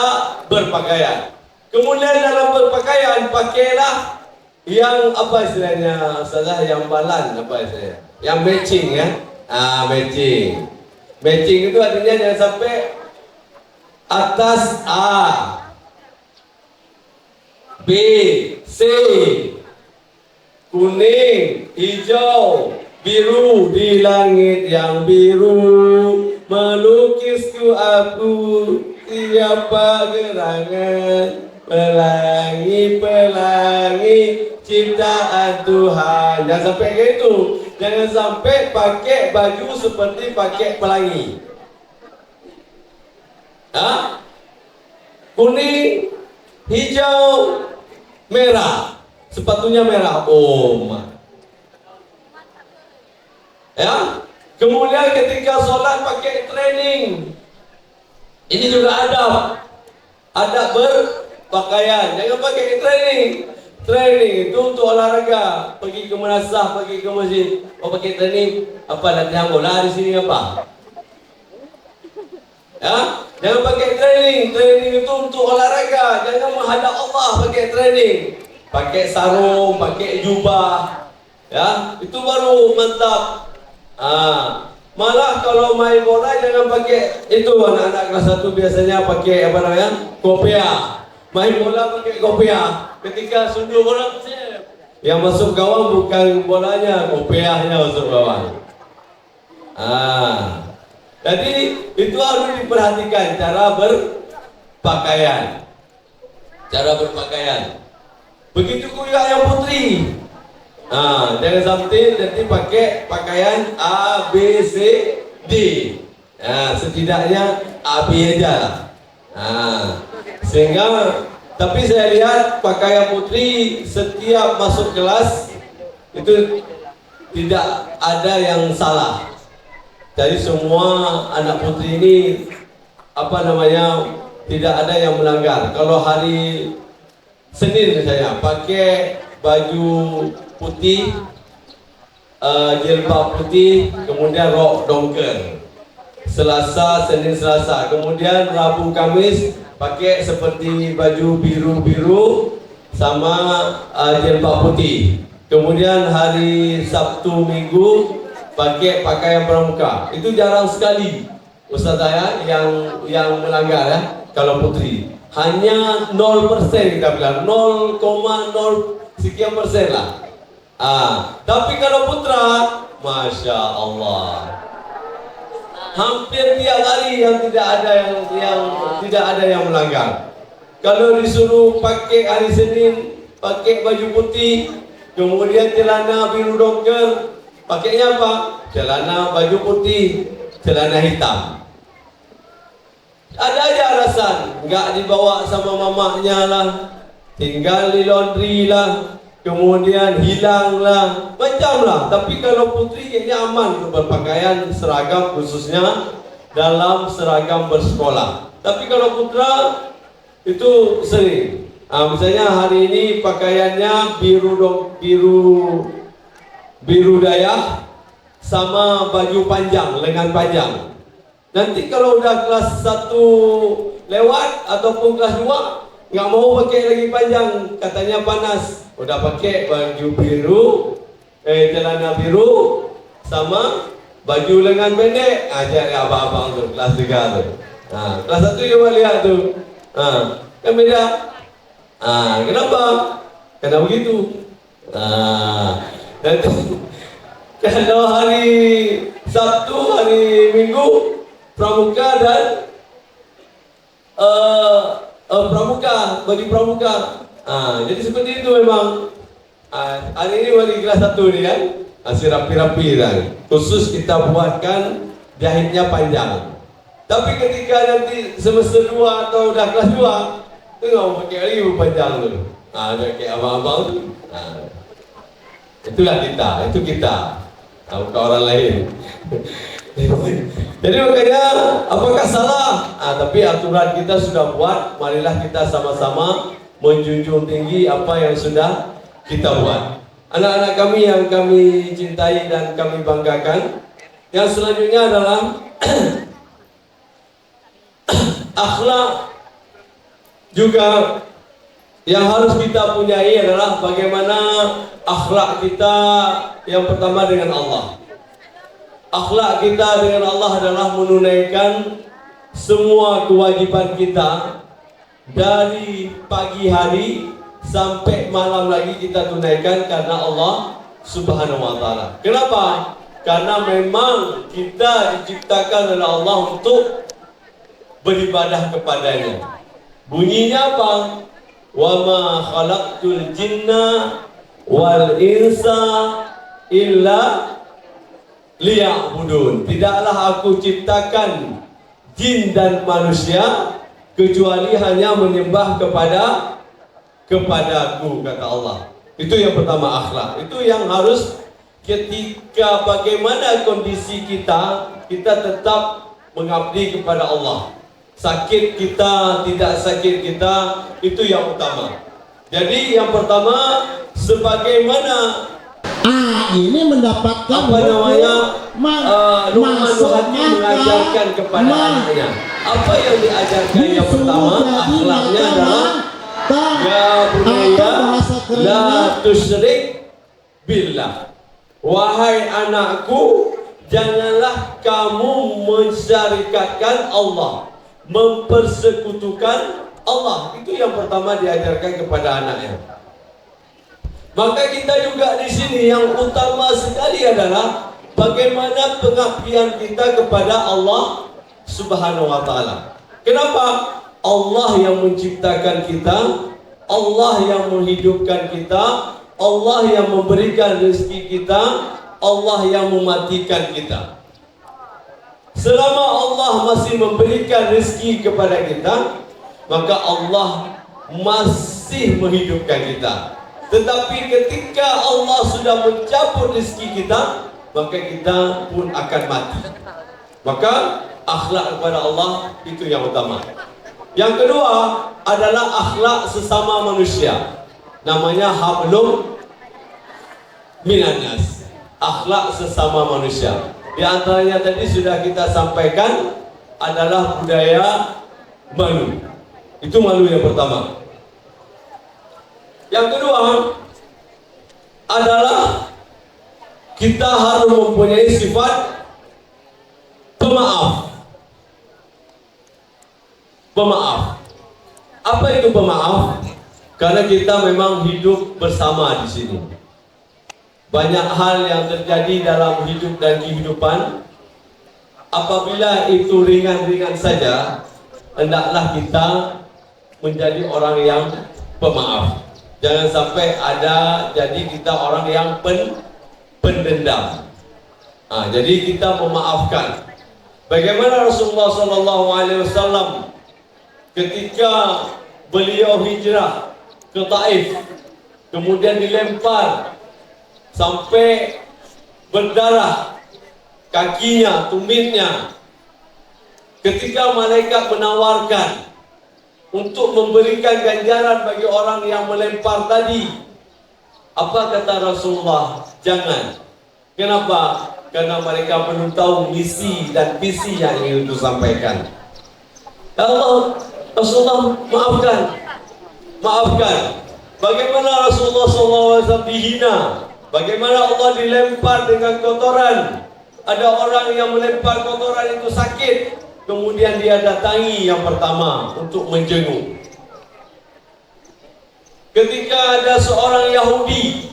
Speaker 1: berpakaian. Kemudian dalam berpakaian pakailah yang apa istilahnya, salah yang balan apa istilahnya, yang matching ya. Matching. Matching itu artinya jangan sampai atas A, B, C, kuning, hijau, biru di langit yang biru, melukisku aku siapa gerangan, pelangi ciptaan Tuhan. Jangan sampai kayak itu. Jangan sampai pakai baju seperti pakai pelangi. Kuning, hijau, merah. Sepatunya merah. Ya. Kemudian ketika sholat pakai training. Ini juga adab berpakaian. Jangan pakai training. Training itu untuk olahraga, pergi ke madrasah, pergi ke masjid. Pakai training apa, latihan bola di sini apa? Ya, jangan pakai training. Training itu untuk olahraga. Jangan menghadap Allah pakai training. Pakai sarung, pakai jubah. Ya, itu baru mantap. Malah kalau main bola jangan pakai itu. Anak-anak kelas 1 biasanya pakai apa namanya? Kopiah. Main bola pakai kopiah. Ketika sundur bola, yang masuk gawang bukan bolanya, kopiahnya masuk gawang. Jadi itu harus diperhatikan cara berpakaian. Begitu juga yang putri. Jangan sampai nanti pakai pakaian A, B, C, D. Setidaknya A, B aja. Sehingga, tapi saya lihat pakaian putri setiap masuk kelas itu tidak ada yang salah. Jadi semua anak putri ini tidak ada yang melanggar. Kalau hari Senin misalnya pakai baju putih, jilbab putih, kemudian rok dongker. Selasa, Senin, Selasa. Kemudian Rabu, Kamis pakai seperti baju biru-biru sama jilbab putih. Kemudian hari Sabtu, Minggu pakai pakaian pramuka. Itu jarang sekali ustaz saya yang melanggar ya. Kalau putri hanya 0% kita bilang, 0,0 sekian persen lah. Tapi kalau putra, masya Allah, hampir tiap hari yang tidak ada yang melanggar. Kalau disuruh pakai hari Senin pakai baju putih, kemudian celana biru dongker, pakainya apa? Celana baju putih, celana hitam. Ada aja alasan, nggak dibawa sama mamanya lah, tinggal di laundry lah, kemudian hilang lah, macam lah. Tapi kalau putri kayaknya aman untuk berpakaian seragam, khususnya dalam seragam bersekolah. Tapi kalau putra itu sering. Misalnya hari ini pakaiannya biru dayah, sama baju panjang, lengan panjang. Nanti kalau udah kelas 1 lewat ataupun kelas 2 nggak mau pakai lagi panjang, katanya panas. Udah pakai baju biru, celana biru sama baju lengan pendek, ajar abang-abang tuh kelas 3 tuh. Nah, kelas 1 coba lihat tuh. Kan beda. Kenapa? Karena begitu. Dan kalau hari Sabtu, hari Minggu pramuka dan pramuka, bagi pramuka. Jadi seperti itu memang. Hari ini bagi kelas 1 ni kan, masih rapi-rapi kan. Khusus kita buatkan jahitnya panjang. Tapi ketika nanti semester 2 atau udah kelas 2, tu nggak mau pakai lagi panjang tu. Ada kayak abang-abang tu. Itulah kita, itu kita. Bukan orang lain. Jadi makanya apakah salah? Tapi aturan kita sudah buat. Marilah kita sama-sama menjunjung tinggi apa yang sudah kita buat. Anak-anak kami yang kami cintai dan kami banggakan. Yang selanjutnya adalah akhlak juga yang harus kita punyai adalah bagaimana akhlak kita yang pertama dengan Allah. Akhlak kita dengan Allah adalah menunaikan semua kewajiban kita dari pagi hari sampai malam lagi kita tunaikan karena Allah Subhanahu wa taala. Kenapa? Karena memang kita diciptakan oleh Allah untuk beribadah kepadanya. Bunyinya apa? Wa ma khalaqtul jinna wal insa illa liya'budun. Tidaklah aku ciptakan jin dan manusia kecuali hanya menyembah kepadaku, kata Allah. Itu yang pertama, akhlak. Itu yang harus ketika bagaimana kondisi kita tetap mengabdi kepada Allah. Sakit kita, tidak sakit kita, itu yang utama. Jadi yang pertama, sebagaimana
Speaker 3: ini mendapatkan
Speaker 1: apa namanya Luqman Hakim mengajarkan kepada anaknya. Apa yang diajarkan yang pertama, akhlaknya adalah ya bunayya la tusyrik billah. Wahai anakku, janganlah kamu mensyarikatkan Allah, mempersekutukan Allah. Itu yang pertama diajarkan kepada anaknya. Maka kita juga di sini yang utama sekali adalah bagaimana pengabdian kita kepada Allah Subhanahu wa taala. Kenapa? Allah yang menciptakan kita, Allah yang menghidupkan kita, Allah yang memberikan rezeki kita, Allah yang mematikan kita. Selama Allah masih memberikan rezeki kepada kita, maka Allah masih menghidupkan kita. Tetapi ketika Allah sudah mencabut rezeki kita, maka kita pun akan mati. Maka akhlak kepada Allah itu yang utama. Yang kedua adalah akhlak sesama manusia. Namanya hablum minan nas. Akhlak sesama manusia. Di antaranya tadi sudah kita sampaikan adalah budaya malu. Itu malu yang pertama. Yang kedua adalah kita harus mempunyai sifat pemaaf. Pemaaf. Apa itu pemaaf? Karena kita memang hidup bersama di sini. Banyak hal yang terjadi dalam hidup dan kehidupan. Apabila itu ringan-ringan saja, hendaklah kita menjadi orang yang pemaaf. Jangan sampai ada jadi kita orang yang pendendam. Jadi kita memaafkan. Bagaimana Rasulullah SAW ketika beliau hijrah ke Taif, kemudian dilempar sampai berdarah kakinya, tumitnya. Ketika malaikat menawarkan untuk memberikan ganjaran bagi orang yang melempar tadi, apa kata Rasulullah? Jangan. Kenapa? karena mereka belum tahu misi dan visi yang ingin disampaikan. Ya Allah, Rasulullah maafkan. Bagaimana Rasulullah SAW dihina, bagaimana Allah dilempar dengan kotoran. Ada orang yang melempar kotoran itu sakit, kemudian dia datangi yang pertama untuk menjenguk. Ketika ada seorang Yahudi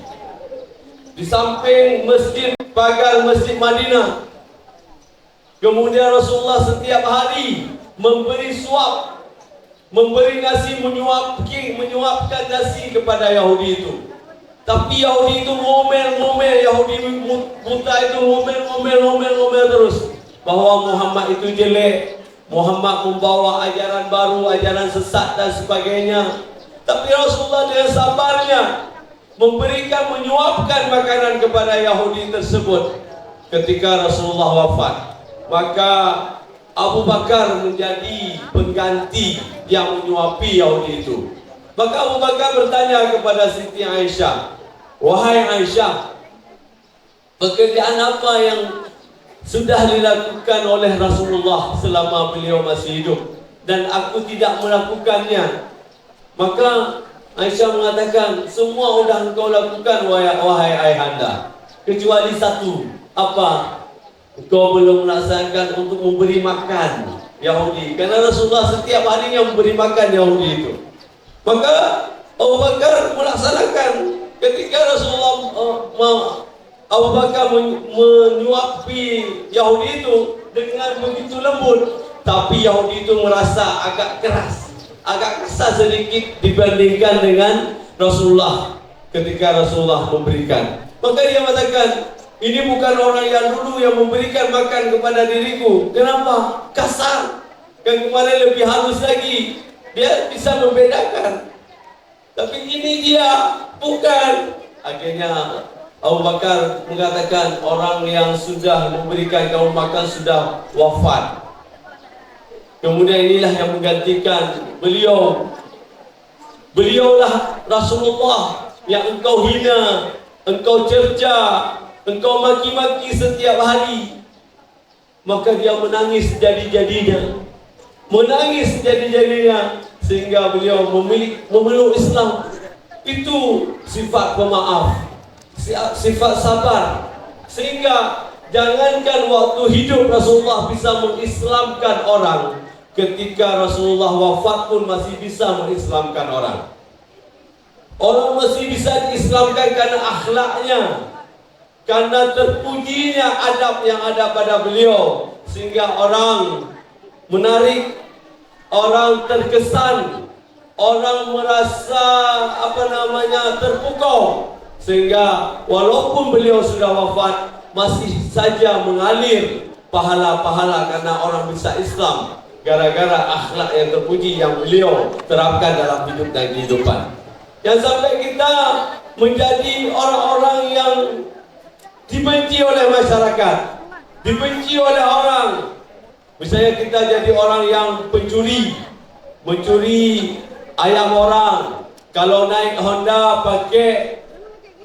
Speaker 1: di samping masjid, pagar masjid Madinah, kemudian Rasulullah setiap hari memberi suap, memberi nasi, menyuapkan nasi kepada Yahudi itu. Tapi Yahudi itu ngomel-ngomel, Yahudi buta itu ngomel terus bahwa Muhammad itu jelek, Muhammad membawa ajaran baru, ajaran sesat dan sebagainya. Tapi Rasulullah dengan sabarnya menyuapkan makanan kepada Yahudi tersebut. Ketika Rasulullah wafat, maka Abu Bakar menjadi pengganti yang menyuapi Yahudi itu. Maka Abu Bakar bertanya kepada Siti Aisyah, "Wahai Aisyah, pekerjaan apa yang sudah dilakukan oleh Rasulullah selama beliau masih hidup dan aku tidak melakukannya?" Maka Aisyah mengatakan, "Semua sudah engkau lakukan wahai ayahanda, kecuali satu." Apa? Engkau belum melaksanakan untuk memberi makan Yahudi, karena Rasulullah setiap harinya memberi makan Yahudi itu. Maka Abu Bakar melaksanakan. Ketika Rasulullah Abu Bakar menyuapi Yahudi itu dengan begitu lembut, tapi Yahudi itu merasa agak keras, agak kasar sedikit dibandingkan dengan Rasulullah ketika Rasulullah memberikan. Maka dia mengatakan, "Ini bukan orang yang dulu yang memberikan makan kepada diriku. Kenapa? Kasar. Yang kemarin lebih halus lagi. Dia bisa membedakan. Tapi ini dia bukan." Akhirnya Abu Bakar mengatakan, orang yang sudah memberikan kamu makan sudah wafat. Kemudian inilah yang menggantikan beliau. Beliaulah Rasulullah yang engkau hina, engkau cerca, engkau maki-maki setiap hari. Maka dia menangis jadi-jadinya, sehingga beliau memeluk Islam. Itu sifat pemaaf, sifat sabar. Sehingga jangankan waktu hidup Rasulullah bisa mengislamkan orang, ketika Rasulullah wafat pun masih bisa mengislamkan orang. Orang masih bisa diislamkan karena akhlaknya, karena terpujinya adab yang ada pada beliau, sehingga orang menarik, orang terkesan, orang merasa terpukau, sehingga walaupun beliau sudah wafat masih saja mengalir pahala-pahala karena orang bisa Islam gara-gara akhlak yang terpuji yang beliau terapkan dalam hidup dan kehidupan. Yang sampai kita menjadi orang-orang yang dibenci oleh masyarakat, dibenci oleh orang. Misalnya kita jadi orang yang mencuri ayam orang. Kalau naik Honda pakai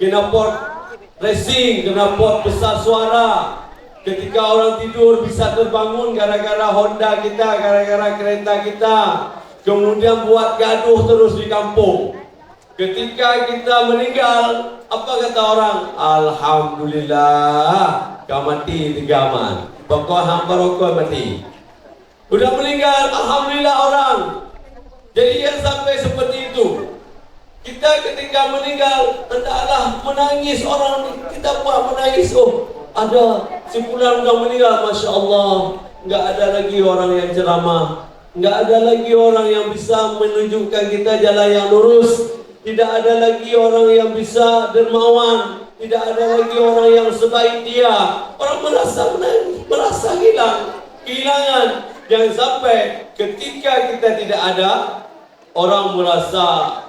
Speaker 1: knalpot racing, knalpot besar suara. Ketika orang tidur bisa terbangun gara-gara Honda kita, gara-gara kereta kita. Kemudian buat gaduh terus di kampung. Ketika kita meninggal, apa kata orang? Alhamdulillah, kau mati tigaman. Pokok hamba rokok mati. Sudah meninggal, alhamdulillah orang. Jadi yang sampai seperti itu. Kita ketika meninggal, hendaklah menangis orang. Kita buat menangis. Oh, ada si fulan sudah meninggal, Masya Allah. Enggak ada lagi orang yang ceramah, enggak ada lagi orang yang bisa menunjukkan kita jalan yang lurus. Tidak ada lagi orang yang bisa dermawan. Tidak ada lagi orang yang sebaik dia. Orang merasa menangis, merasa kehilangan. Jangan sampai ketika kita tidak ada, orang merasa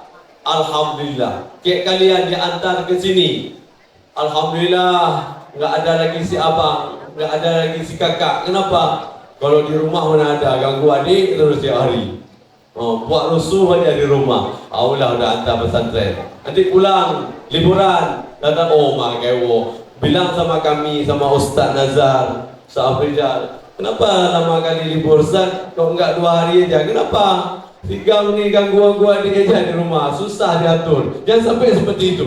Speaker 1: alhamdulillah. Kayak kalian diantar ke sini, alhamdulillah, nggak ada lagi si abang, nggak ada lagi si kakak. Kenapa? Kalau di rumah mana ada ganggu adik terus tiap hari. Buat rusuh aja di rumah. Allah udah hantar pesantren. Nanti pulang liburan, datang mak kewo. bilang sama kami, sama Ustaz Nazar, Ustaz Afrizal, kenapa lama kali libur Ustaz? Kok enggak 2 hari aja? Kenapa? 3 menit ganggu adik aja di rumah, susah diatur. Jangan sampai seperti itu.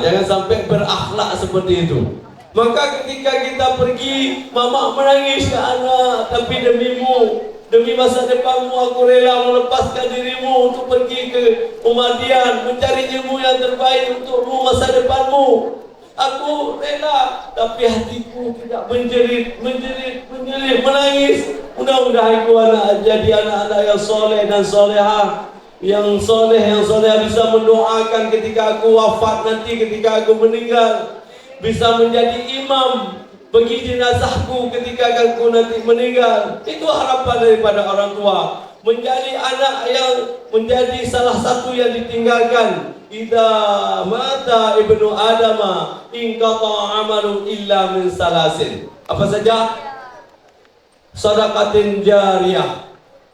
Speaker 1: Jangan sampai berakhlak seperti itu. Maka ketika kita pergi, mama menangis ke anak, tapi demimu, demi masa depanmu aku rela melepaskan dirimu untuk pergi ke Umadian, mencari ilmu yang terbaik untukmu masa depanmu. Aku rela, tapi hatiku tidak menjerit, menangis. Mudah-mudahan aku jadi anak-anak yang soleh dan solehah, yang soleh bisa mendoakan ketika aku wafat nanti, ketika aku meninggal, bisa menjadi imam bagi jenazahku ketika aku nanti meninggal. Itu harapan daripada orang tua, menjadi anak yang menjadi salah satu yang ditinggalkan. Idza mata ibnu adama inqata amalu illa min salasin. Apa saja? Sadaqatin jariyah,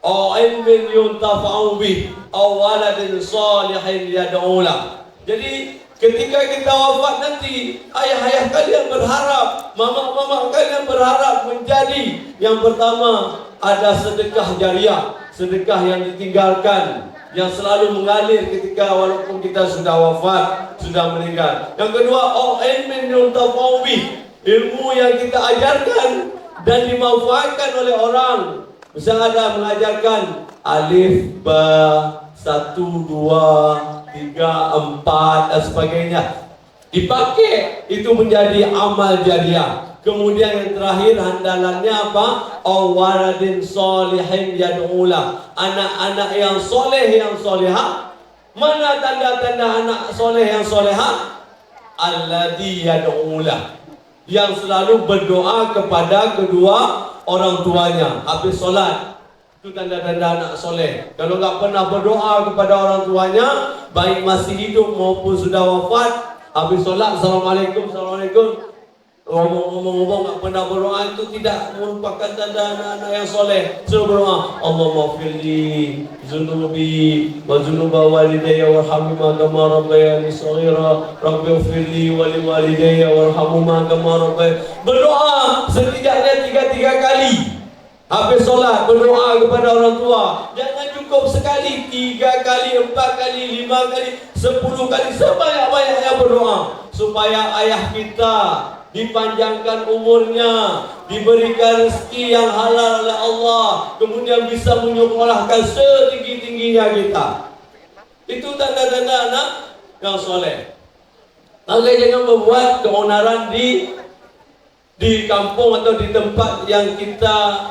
Speaker 1: aw ilmin yuntafa'u bih, aw waladin salihin yad'u lah. Jadi ketika kita wafat nanti, ayah-ayah kalian berharap, mama-mama kalian berharap menjadi yang pertama ada sedekah jariah, sedekah yang ditinggalkan, yang selalu mengalir ketika walaupun kita sudah wafat, sudah meninggal. Yang kedua, ilmin yuntafa'u bih, ilmu yang kita ajarkan dan dimanfaatkan oleh orang. Misalnya ada mengajarkan alif, ba, 1, 2, 3, 4 dan sebagainya, dipakai, itu menjadi amal jariah. Kemudian yang terakhir handalannya apa? Awaladin solihin yad'ulah, anak-anak yang soleh, yang solehah. Mana tanda-tanda anak soleh yang solehah? Alladhi yad'ulah, yang selalu berdoa kepada kedua orang tuanya habis solat. Itu tanda-tanda anak soleh. Kalau nggak pernah berdoa kepada orang tuanya, baik masih hidup maupun sudah wafat, habis solat assalamualaikum, assalamualaikum, ngomong-ngomong nggak pernah berdoa, itu tidak merupakan tanda anak-anak yang soleh. Suruh berdoa, Allahumma firli zunubi wa zunuba walidayya warhamhuma kama rabbayani shaghira, rabbi firli wa liwalidayya warhamhuma kama rabbayani. Berdoa setidaknya 3 kali habis solat, berdoa kepada orang tua. Jangan cukup sekali, 3 kali, 4 kali, 5 kali, 10 kali, sebanyak-banyaknya berdoa supaya ayah kita dipanjangkan umurnya, diberikan rezeki yang halal oleh Allah, kemudian bisa menyekolahkan setinggi-tingginya kita. Itu tanda-tanda anak yang soleh. Maka jangan membuat keonaran di kampung atau di tempat yang kita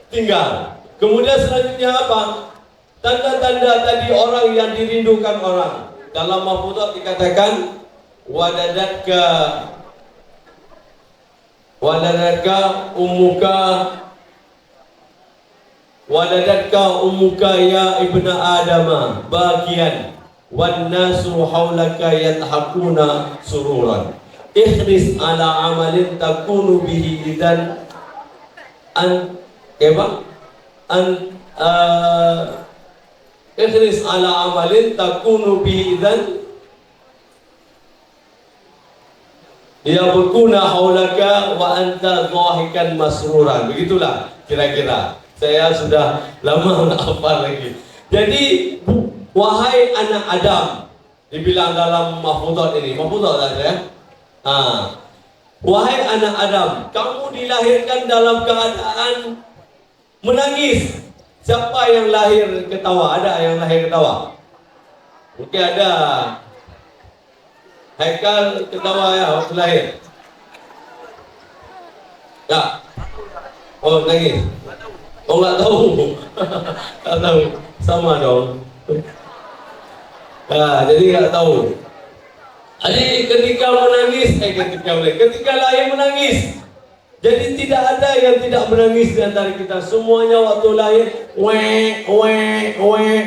Speaker 1: tinggal. Kemudian selanjutnya apa? Tanda-tanda tadi orang yang dirindukan orang. Dalam Mahfudzat dikatakan Waladatka ummuka ya ibna adama bakian wan nasu haulaka yadhakuna sururan. Ikhris ala amalin takunu bihi idan ikhris ala amalin takunu bihi idan ya berkuna haulaka wa anta dhahikan masruran. Begitulah kira-kira. Saya sudah lama nggak hafal lagi. Jadi wahai anak Adam, dibilang dalam Mahfudzat ini, Mahfudzat saja ya. Wahai anak Adam, kamu dilahirkan dalam keadaan menangis. Siapa yang lahir ketawa? Ada yang lahir ketawa? Mungkin ada. Haikal ketawa ya waktu lahir? Ya. Oh nangis. Oh nggak tahu. Nggak tahu. Sama dong. Jadi nggak tahu. Jadi ketika menangis, ketika lahir menangis. Jadi tidak ada yang tidak menangis di antara kita. Semuanya waktu lahir,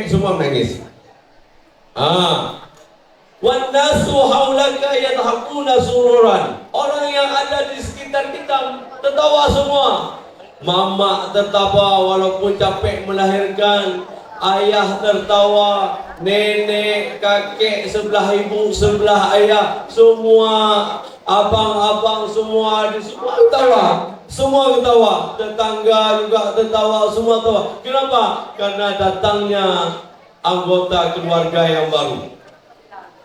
Speaker 1: semua menangis. Wan nasu haulaka yadhakuna sururan. Orang yang ada di sekitar kita tertawa semua. Mama tertawa walaupun capek melahirkan, ayah tertawa, nenek, kakek, sebelah ibu, sebelah ayah, semua abang-abang semua ketawa. Semua ketawa, tetangga juga tertawa, semua ketawa. Kenapa? Karena datangnya anggota keluarga yang baru.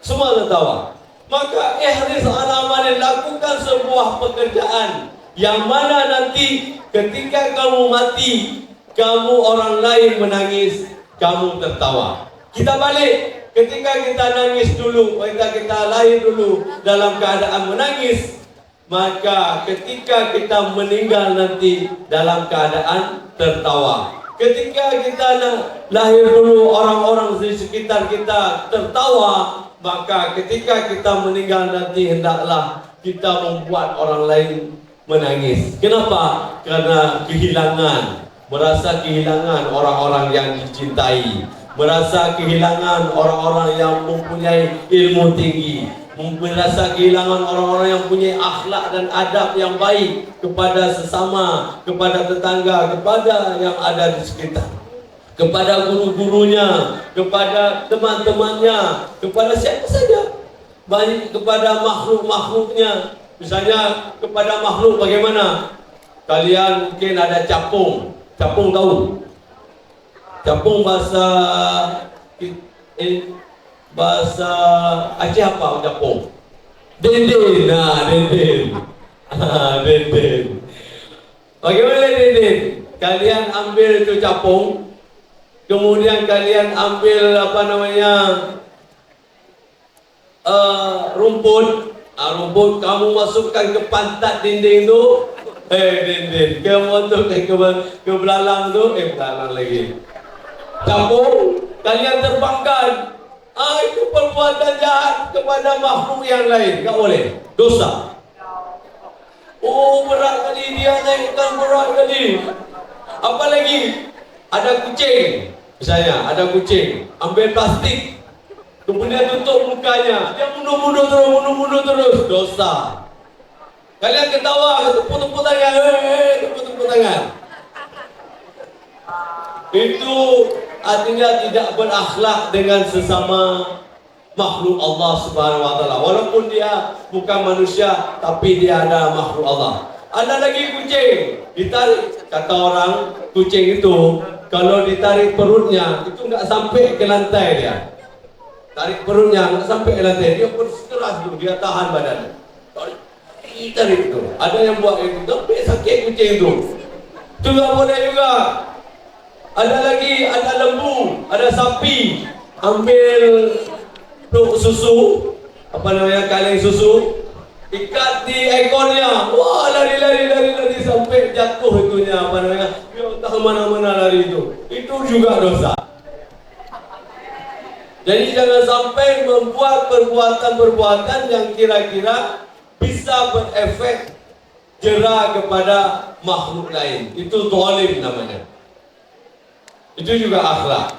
Speaker 1: Semua tertawa. Maka ihris ala man, lakukan sebuah pekerjaan yang mana nanti ketika kamu mati, kamu orang lain menangis, kamu tertawa. Kita balik, ketika kita nangis dulu, kita lahir dulu dalam keadaan menangis, maka ketika kita meninggal nanti dalam keadaan tertawa. Ketika kita lahir dulu orang-orang di sekitar kita tertawa, maka ketika kita meninggal nanti hendaklah kita membuat orang lain menangis. Kenapa? Karena kehilangan, merasa kehilangan orang-orang yang dicintai, merasa kehilangan orang-orang yang mempunyai ilmu tinggi, merasa kehilangan orang-orang yang punya akhlak dan adab yang baik kepada sesama, kepada tetangga, kepada yang ada di sekitar, kepada guru-gurunya, kepada teman-temannya, kepada siapa saja, baik kepada makhluk-makhluknya. Misalnya kepada makhluk bagaimana? Kalian mungkin ada capung. Capung tahu? Capung bahasa Aceh apa capung? Dendeng. Nah, dendeng. Dendeng. Bagaimana dendeng? Kalian ambil itu capung, kemudian kalian ambil rumput. Rumput kamu masukkan ke pantat dinding tu, dinding. Kamu ke belalang tu, belalang lagi. Capung, kalian terbangkan. Itu perbuatan jahat kepada makhluk yang lain. Tak boleh, dosa. Oh, berat kali dia naikkan, berat kali. Apalagi ada kucing, misalnya ada kucing, ambil plastik, kemudian tutup mukanya, dia bunuh terus, dosa. Kalian ketawa, tepuk-tepuk tangan, tepuk-tepuk tangan. Itu artinya tidak berakhlak dengan sesama makhluk Allah Subhanahu wa taala. Walaupun dia bukan manusia, tapi dia adalah makhluk Allah. Ada lagi kucing, ditarik, kata orang kucing itu kalau ditarik perutnya itu enggak sampai ke lantai dia. Tarik perutnya enggak sampai ke lantai, dia berkeras dulu, dia tahan badannya. Tarik itu. Ada yang buat itu, sampai sakit kucing itu. Itu enggak boleh juga. Ada lagi, ada lembu, ada sapi, ambil susu, kaleng susu, ikat di ekornya, wah lari sampai jatuh itunya, dia tak kemana-mana lari itu juga dosa. Jadi jangan sampai membuat perbuatan-perbuatan yang kira-kira bisa berefek jera kepada makhluk lain, itu zalim namanya. Itu juga akhlak.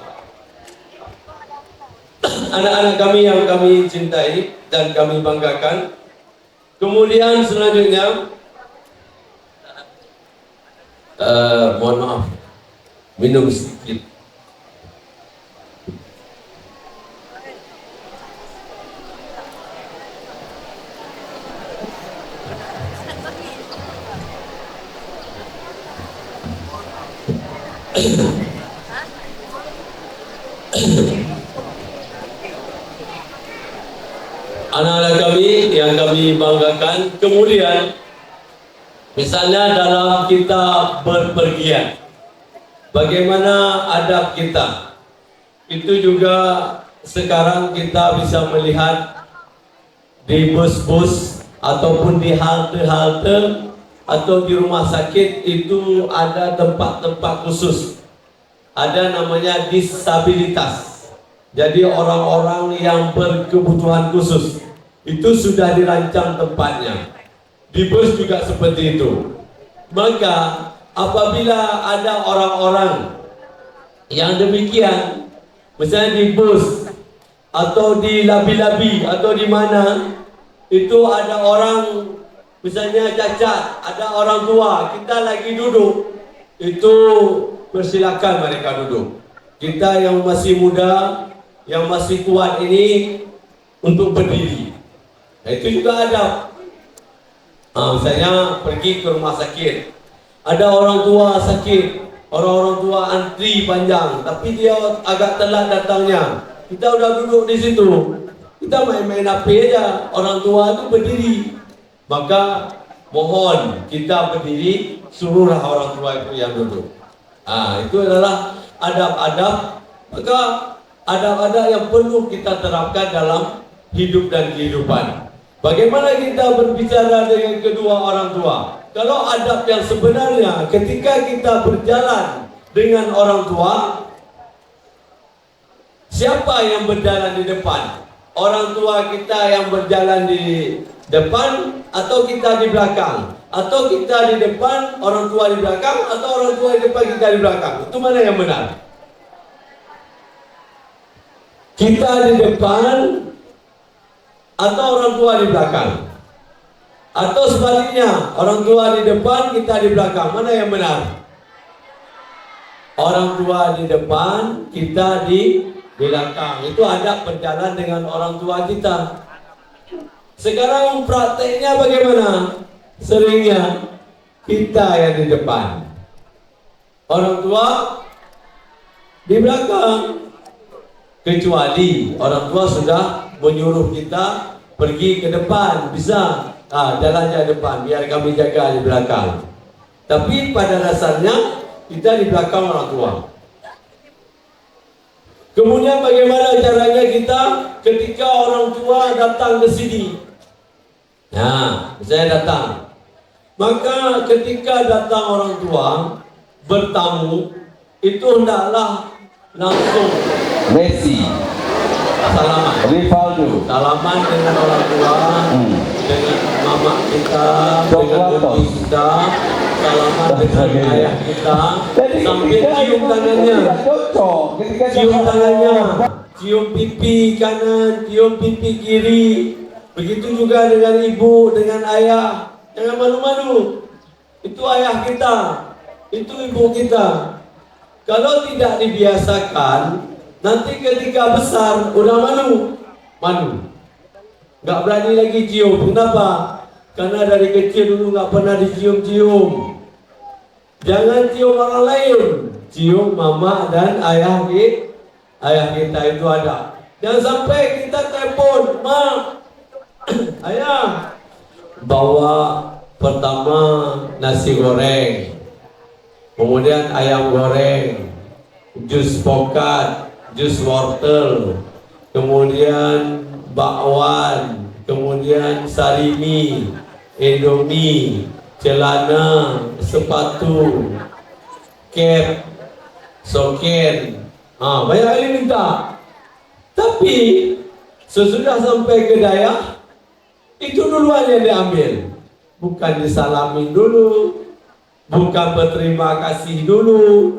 Speaker 1: Anak-anak kami yang kami cintai dan kami banggakan. Kemudian selanjutnya, mohon maaf, minum sedikit. Anak-anak kami yang kami banggakan, kemudian misalnya dalam kita berpergian, bagaimana adab kita, itu juga sekarang kita bisa melihat di bus-bus ataupun di halte-halte atau di rumah sakit itu ada tempat-tempat khusus, ada namanya disabilitas. Jadi orang-orang yang berkebutuhan khusus itu sudah dirancang tempatnya. Di bus juga seperti itu. Maka apabila ada orang-orang yang demikian, misalnya di bus atau di labi-labi atau di mana, itu ada orang misalnya cacat, ada orang tua, kita lagi duduk, itu persilakan mereka duduk. kita yang masih muda, yang masih kuat ini untuk berdiri. Nah, itu juga adab. Misalnya pergi ke rumah sakit, ada orang tua sakit, orang-orang tua antri panjang, tapi dia agak telat datangnya. Kita udah duduk di situ, kita main-main api aja. Orang tua itu berdiri, maka mohon kita berdiri, suruhlah orang tua itu yang duduk. Itu adalah adab-adab. Maka adab-adab yang perlu kita terapkan dalam hidup dan kehidupan. Bagaimana kita berbicara dengan kedua orang tua? Kalau adab yang sebenarnya ketika kita berjalan dengan orang tua, siapa yang berjalan di depan? Orang tua kita yang berjalan di depan atau kita di belakang? Atau kita di depan, orang tua di belakang, atau orang tua di depan, kita di belakang? Itu mana yang benar? Kita di depan atau orang tua di belakang? Atau sebaliknya, orang tua di depan, kita di belakang? Mana yang benar? Orang tua di depan, kita di belakang. Itu adab berjalan dengan orang tua kita. Sekarang prakteknya bagaimana? Seringnya kita yang di depan, orang tua di belakang. Kecuali orang tua sudah menyuruh kita pergi ke depan, bisa jalannya depan, biar kami jaga di belakang. Tapi pada dasarnya kita di belakang orang tua. Kemudian bagaimana caranya kita ketika orang tua datang ke sini? Saya datang. Maka ketika datang orang tua bertamu, itu hendaklah langsung
Speaker 4: Messi,
Speaker 1: salaman.
Speaker 4: Rivaldo,
Speaker 1: Salaman dengan orang tua, dengan mama kita, dengan ibu kita, salaman dengan ayah kita, sambil cium tangannya, cium tangannya, cium pipi kanan, cium pipi kiri. Begitu juga dengan ibu, dengan ayah. Jangan malu-malu. Itu ayah kita, itu ibu kita. Kalau tidak dibiasakan, nanti ketika besar udah malu. Nggak berani lagi cium. Kenapa? Karena dari kecil dulu nggak pernah dicium-cium. Jangan cium orang lain, cium mama dan ayah kita itu ada. Jangan sampai kita telepon, Ma, ayah, bawa pertama nasi goreng, kemudian ayam goreng, jus pokat, jus wortel, kemudian bakwan, kemudian sarimi, indomie, celana, sepatu, cap, soket. Banyak kali minta. Tapi sesudah sampai ke Dayak, itu duluan yang diambil. Bukan disalamin dulu, bukan berterima kasih dulu.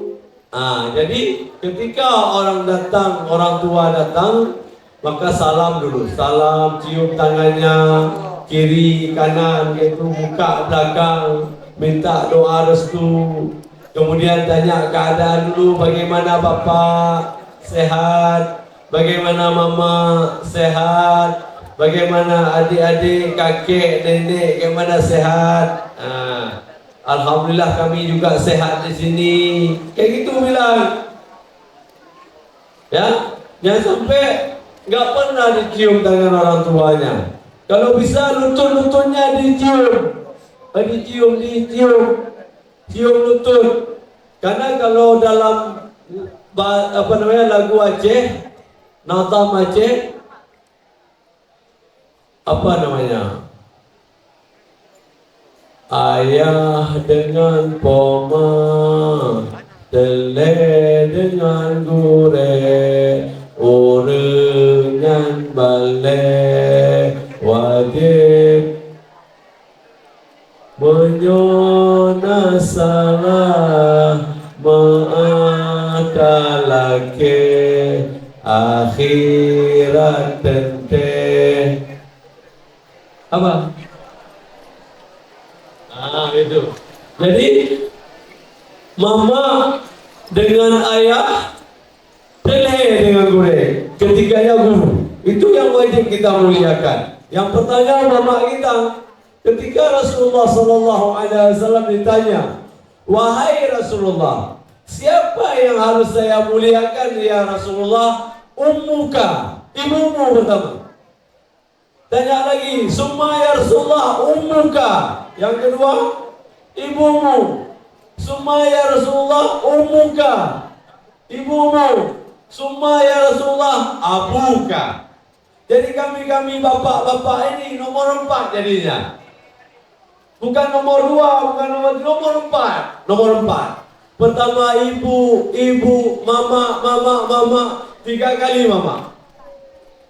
Speaker 1: Jadi ketika orang datang, orang tua datang, maka salam dulu. Salam, cium tangannya, kiri, kanan, gitu, muka, belakang, minta doa restu. Kemudian tanya keadaan dulu, bagaimana bapak, sehat? Bagaimana mama, sehat? Bagaimana adik-adik, kakek, nenek, bagaimana sehat? Alhamdulillah kami juga sehat di sini. Kayak gitu bilang. Ya, jangan sampai nggak pernah dicium tangan orang tuanya. Kalau bisa lutut-lututnya dicium, cium lutut. Karena kalau dalam lagu Aceh, Nazam Aceh, ayah dengan poma, tele dengan gure, urengan balik, wajib menyona salah, mengakalake akhirat tente. Apa? Itu. Jadi mama dengan ayah ketiganya guru. Itu yang wajib kita muliakan. Yang pertama mama kita. Ketika Rasulullah SAW ditanya, wahai Rasulullah, siapa yang harus saya muliakan ya Rasulullah? Ummuka, ibumu pertama. Tanya lagi, summa ya Rasulullah ummuka. Yang kedua, ibumu. Summa ya Rasulullah ummuka, ibumu. Summa ya Rasulullah abuka. Jadi kami bapak-bapak ini nomor 4 jadinya. Bukan nomor 2, bukan nomor 4. Nomor 4. Pertama ibu, mama, 3 kali mama.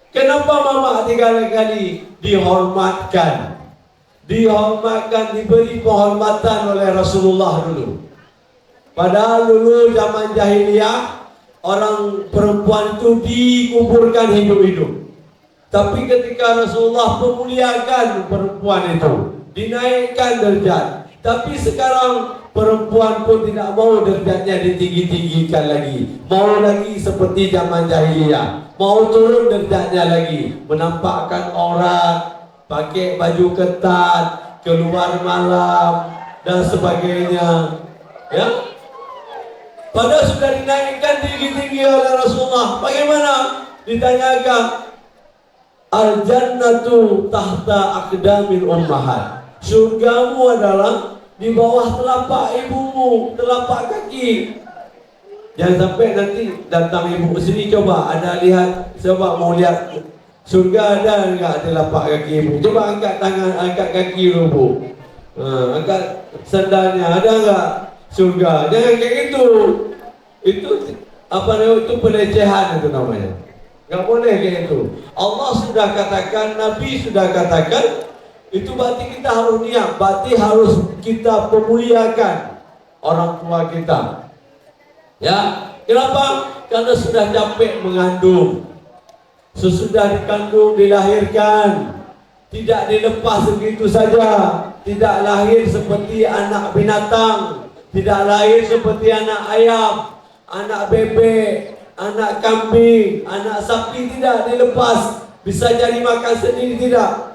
Speaker 1: Kenapa mama 3 kali? Dihormatkan. Dihormatkan, diberi penghormatan oleh Rasulullah dulu. Padahal dulu zaman jahiliyah, orang perempuan itu dikuburkan hidup-hidup. Tapi ketika Rasulullah memuliakan perempuan itu, dinaikkan derajat. Tapi sekarang perempuan pun tidak mau derajatnya ditinggi-tinggikan lagi. Mau lagi seperti zaman jahiliyah. Mau turun derajatnya lagi, menampakkan aurat, pakai baju ketat, keluar malam dan sebagainya. Ya. Padahal sudah dinaikkan tinggi-tinggi oleh Rasulullah. Bagaimana? Ditanyakan, al-jannatu tahta aqdamil ummahat. Surgamu adalah di bawah telapak ibumu, telapak kaki. Jangan sampai nanti datang ibu sini, coba ada lihat, coba mau lihat surga ada enggak telapak kaki ibu. Coba angkat tangan, angkat kaki dulu bu. Angkat sandalnya, ada enggak surga? Jangan kayak gitu. Itu apa namanya? Itu pelecehan itu namanya. Enggak boleh kayak itu. Allah sudah katakan, Nabi sudah katakan, itu berarti kita harus niat, berarti harus kita pemuliakan orang tua kita. Ya, kenapa? Karena sudah capek mengandung. Sesudah dikandung, dilahirkan, tidak dilepas begitu saja. Tidak lahir seperti anak binatang, tidak lahir seperti anak ayam, anak bebek, anak kambing, anak sapi, tidak dilepas. Bisa jadi makan sendiri, tidak.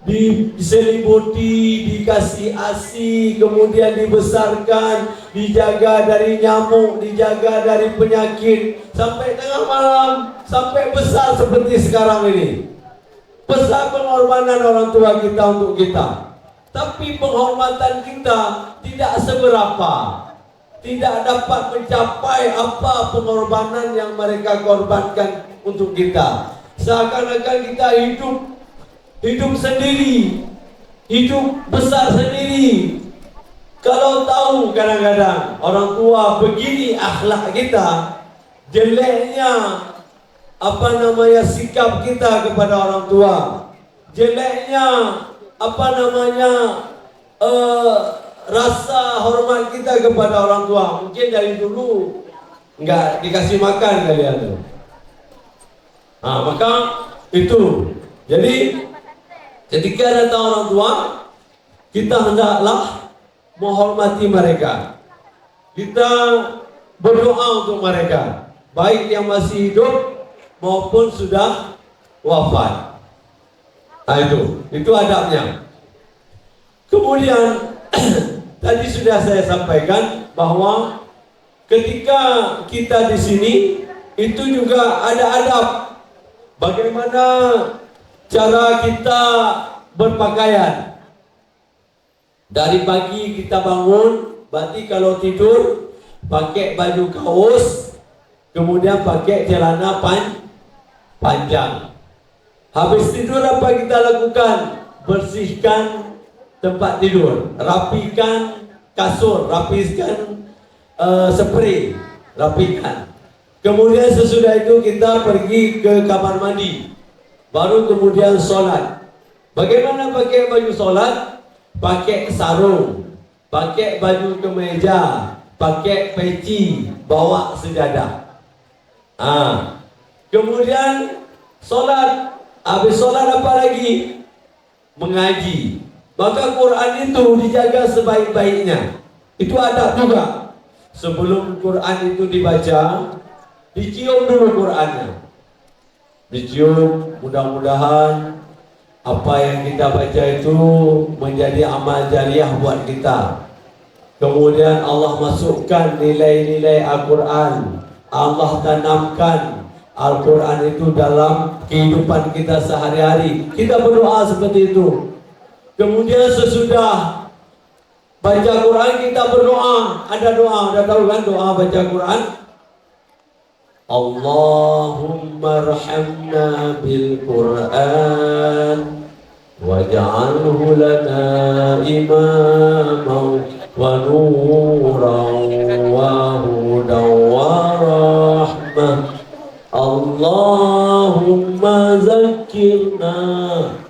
Speaker 1: Diselimuti, dikasih ASI, kemudian dibesarkan, dijaga dari nyamuk, dijaga dari penyakit, sampai tengah malam, sampai besar seperti sekarang ini. Besar pengorbanan orang tua kita untuk kita. Tapi penghormatan kita tidak seberapa, tidak dapat mencapai apa pengorbanan yang mereka korbankan untuk kita. Seakan-akan kita hidup sendiri, hidup besar sendiri. Kalau tahu kadang-kadang orang tua begini akhlak kita, jeleknya apa namanya sikap kita kepada orang tua, jeleknya apa namanya rasa hormat kita kepada orang tua. Mungkin dari dulu nggak dikasih makan kalian tuh. Maka itu. Jadi ketika datang orang tua, kita hendaklah menghormati mereka. Kita berdoa untuk mereka, baik yang masih hidup maupun sudah wafat. Itu adabnya. Kemudian tadi sudah saya sampaikan bahwa ketika kita di sini itu juga ada adab. Bagaimana cara kita berpakaian. Dari pagi kita bangun, berarti kalau tidur pakai baju kaos, kemudian pakai celana panjang. Habis tidur apa kita lakukan? Bersihkan tempat tidur, rapikan kasur, rapikan spray, rapikan. Kemudian sesudah itu kita pergi ke kamar mandi. Baru kemudian sholat. Bagaimana pakai baju sholat? Pakai sarung, pakai baju kemeja, pakai peci, bawa sejadah. Kemudian sholat. Habis sholat apa lagi? Mengaji. Maka Quran itu dijaga sebaik-baiknya. Itu adab juga. Sebelum Quran itu dibaca, dicium dulu Qurannya. dicium. Mudah-mudahan apa yang kita baca itu menjadi amal jariah buat kita. Kemudian Allah masukkan nilai-nilai Al-Quran. Allah tanamkan Al-Quran itu dalam kehidupan kita sehari-hari. Kita berdoa seperti itu. Kemudian sesudah baca Quran kita berdoa. Ada doa, ada tahu kan doa baca Quran? Allahumma arhamna bil Quran waj'alhu lana imaman wa nuran wa hudan wa rahmah. Allahumma zakkirna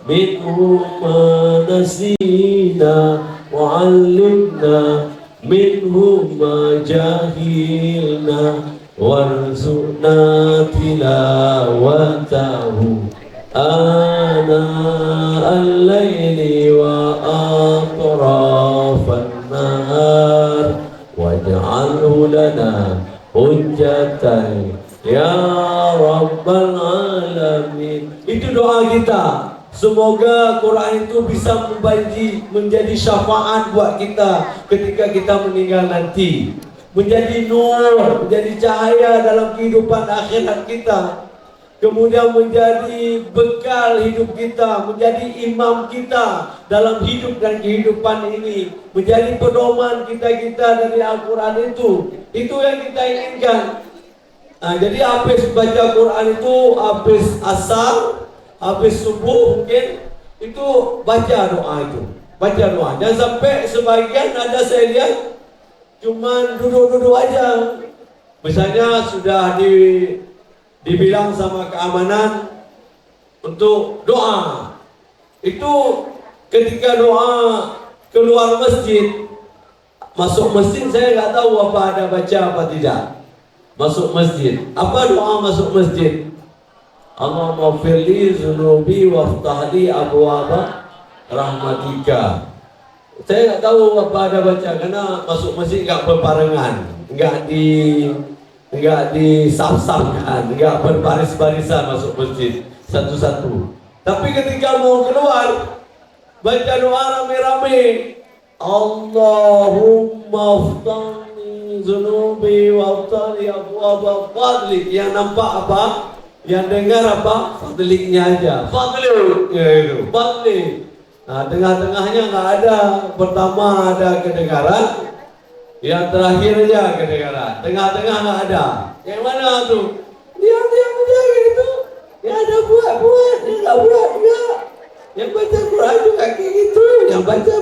Speaker 1: minhu ma nasina wa 'allimna minhu ma jahilna warzuqna tilawatahu ana al-laili wa atrafan nahar waj'alhu lana hujjatan ya rabbal alamin. Itu doa kita. Semoga Quran itu bisa menjadi syafaat buat kita ketika kita meninggal nanti, menjadi nur, menjadi cahaya dalam kehidupan akhirat kita, kemudian menjadi bekal hidup kita, menjadi imam kita dalam hidup dan kehidupan ini, menjadi pedoman kita dari Al-Quran itu yang kita inginkan. Jadi habis baca Quran itu, habis asar, habis subuh mungkin itu baca doa itu, baca doa. Dan sampai sebagian ada saya lihat cuman duduk-duduk aja. Misalnya sudah dibilang sama keamanan untuk doa. Itu ketika doa keluar masjid, masuk masjid saya nggak tahu apa ada baca apa tidak. Masuk masjid, apa doa masuk masjid? Allahumma firli zunubi waftahli abwaaba rahmatika. Saya nggak tahu apa ada baca karena masuk masjid nggak berbarengan, nggak disaf-safkan, nggak berbaris-barisan masuk masjid satu-satu. Tapi ketika mau keluar baca doa rame-rame. Allahumma aftani zunubi waftahli abwaaba fadlik. Yang nampak apa? Yang dengar apa? Fadliknya aja. Fadlik, ya itu. Fadlik. Nah, tengah-tengahnya nggak ada. Pertama ada kedengaran, yang terakhir aja kedengaran. Tengah-tengah nggak ada. Yang mana tuh? Diam aja gitu. Ya ada buat, ya nggak buat enggak. Yang baca Quran juga kayak gitu. Yang baca,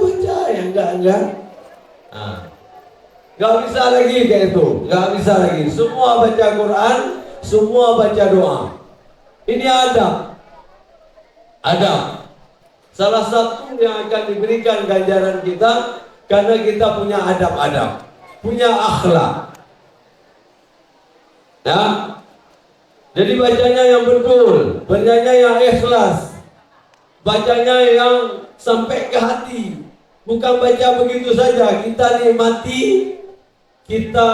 Speaker 1: yang enggak. Nah, nggak bisa lagi kayak itu. Nggak bisa lagi. Semua baca Quran, semua baca doa. Ini adab. Salah satu yang akan diberikan ganjaran kita karena kita punya adab-adab, punya akhlak. Ya. Jadi bacanya yang betul, bacanya yang ikhlas, bacanya yang sampai ke hati. Bukan baca begitu saja, kita nikmati, kita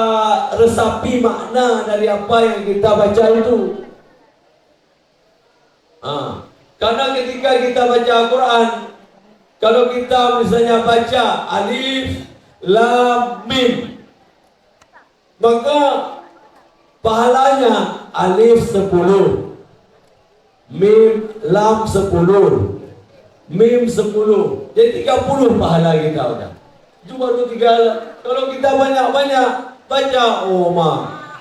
Speaker 1: resapi makna dari apa yang kita baca itu. Karena ketika kita baca Al-Quran, kalau kita misalnya baca alif, lam, mim, maka pahalanya alif 10, mim, lam 10, mim 10, jadi 30 pahala kita udah. Cuma 3. Kalau kita banyak-banyak baca,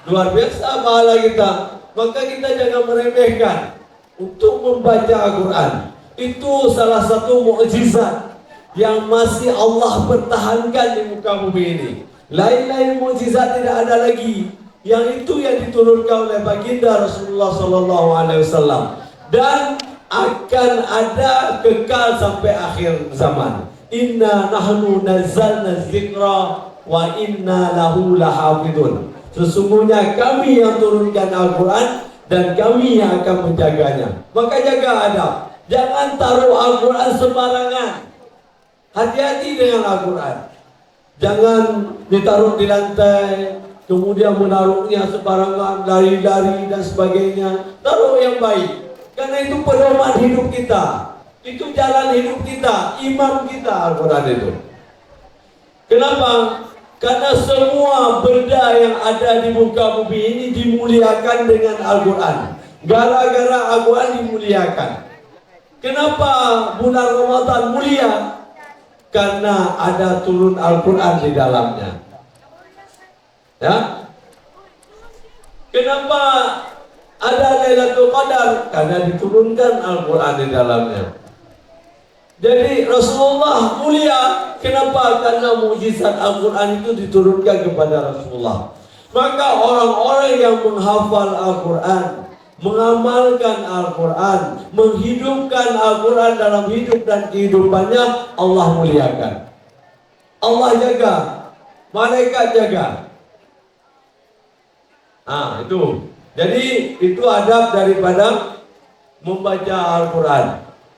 Speaker 1: luar biasa pahala kita. Maka kita jangan meremehkan untuk membaca Al-Quran. Itu salah satu mukjizat yang masih Allah pertahankan di muka bumi ini. Lain-lain mukjizat tidak ada lagi. Yang itu yang diturunkan oleh baginda Rasulullah SAW dan akan ada kekal sampai akhir zaman. Inna nahnu nazzalna dzikra wa inna lahu lahafidun. Sesungguhnya kami yang turunkan Al-Quran dan kami yang akan menjaganya. Maka jaga adab. Jangan taruh Al-Quran sembarangan. Hati-hati dengan Al-Quran. Jangan ditaruh di lantai, kemudian menaruhnya sembarangan, lari-lari dan sebagainya. Taruh yang baik. Karena itu pedoman hidup kita, itu jalan hidup kita, imam kita Al-Quran itu. Kenapa? Karena semua benda yang ada di muka bumi ini dimuliakan dengan Al-Quran. Gara-gara Al-Quran dimuliakan. Kenapa bulan Ramadan mulia? Karena ada turun Al-Quran di dalamnya. Ya. Kenapa ada Lailatul Qadar? Karena diturunkan Al-Quran di dalamnya. Jadi Rasulullah mulia. Kenapa? Karena mukjizat Al-Quran itu diturunkan kepada Rasulullah. Maka orang-orang yang menghafal Al-Quran, mengamalkan Al-Quran, menghidupkan Al-Quran dalam hidup dan kehidupannya, Allah muliakan. Allah jaga, malaikat jaga. Itu. Jadi itu adab daripada membaca Al-Quran.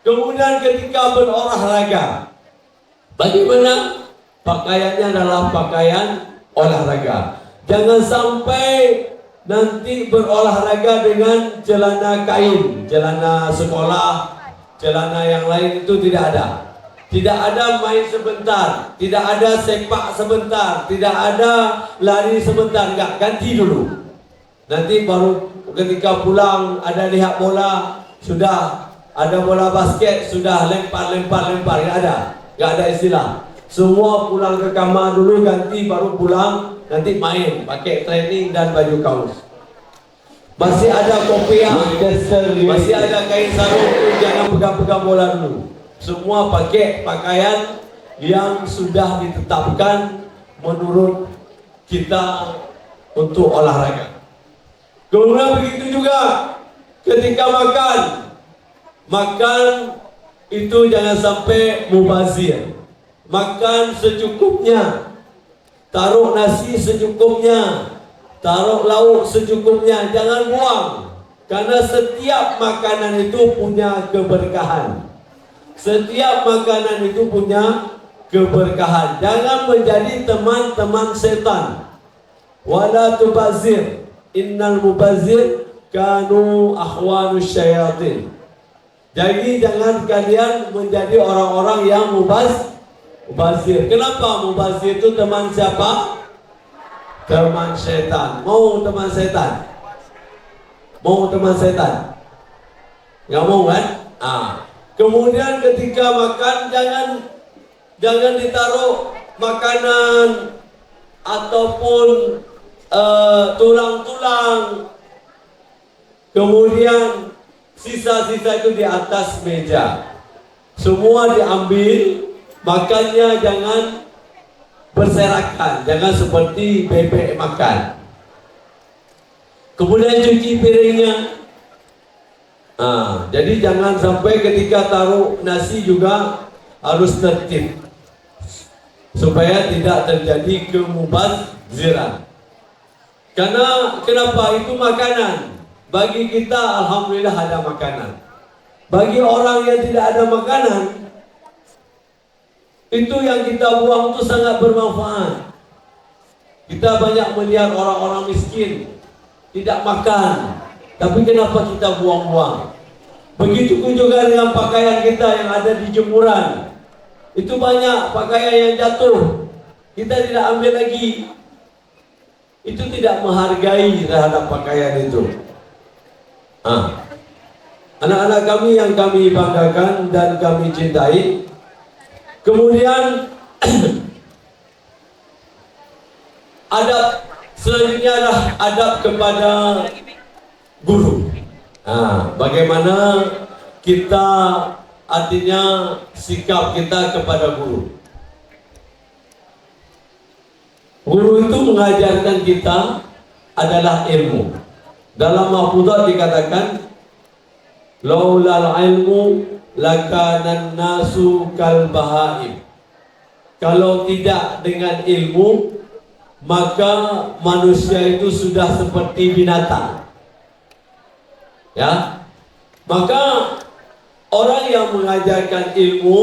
Speaker 1: Kemudian ketika berolahraga, bagaimana? Pakaiannya adalah pakaian olahraga. Jangan sampai nanti berolahraga dengan celana kain, celana sekolah, celana yang lain, itu tidak ada. Tidak ada main sebentar, tidak ada sepak sebentar, tidak ada lari sebentar, enggak, ganti dulu. Nanti baru ketika pulang ada lihat bola, sudah ada bola basket, sudah lempar, enggak ada istilah. Semua pulang ke kamar dulu, ganti, baru pulang, nanti main, pakai training dan baju kaos. Masih ada kopiah, masih ada kain sarung, jangan pegang-pegang bola dulu. Semua pakai pakaian yang sudah ditetapkan menurut kita untuk olahraga. Kemudian begitu juga ketika makan itu jangan sampai mubazir. Makan secukupnya, taruh nasi secukupnya, taruh lauk secukupnya, jangan buang. Karena setiap makanan itu punya keberkahan. Setiap makanan itu punya keberkahan. Jangan menjadi teman-teman setan. Wala tubazir, innal mubazir kanu akhwanus syayatin. Jadi jangan kalian menjadi orang-orang yang mubazir. Kenapa? Mubazir itu teman siapa? Teman setan. Mau teman setan? Mau teman setan? Nggak mau kan? Kemudian ketika makan jangan ditaruh makanan ataupun tulang-tulang. Kemudian sisa-sisa itu di atas meja. Semua diambil, makannya jangan berserakan, jangan seperti bebek makan. Kemudian cuci piringnya. Jadi jangan sampai ketika taruh nasi juga harus tertib, supaya tidak terjadi kemubaziran. Karena kenapa? Itu makanan. Bagi kita alhamdulillah ada makanan. Bagi orang yang tidak ada makanan, itu yang kita buang itu sangat bermanfaat. Kita banyak melihat orang-orang miskin tidak makan, tapi kenapa kita buang-buang? Begitu juga dengan pakaian kita yang ada di jemuran. Itu banyak pakaian yang jatuh, kita tidak ambil lagi. Itu tidak menghargai terhadap pakaian itu. Anak-anak kami yang kami banggakan dan kami cintai. Kemudian adab selanjutnya adalah adab kepada guru. Bagaimana kita, artinya sikap kita kepada guru. Guru itu mengajarkan kita adalah ilmu. Dalam Mahfudzat dikatakan, laulal ilmu lakanan nasu kal bahaim. Kalau tidak dengan ilmu, maka manusia itu sudah seperti binatang. Ya, maka orang yang mengajarkan ilmu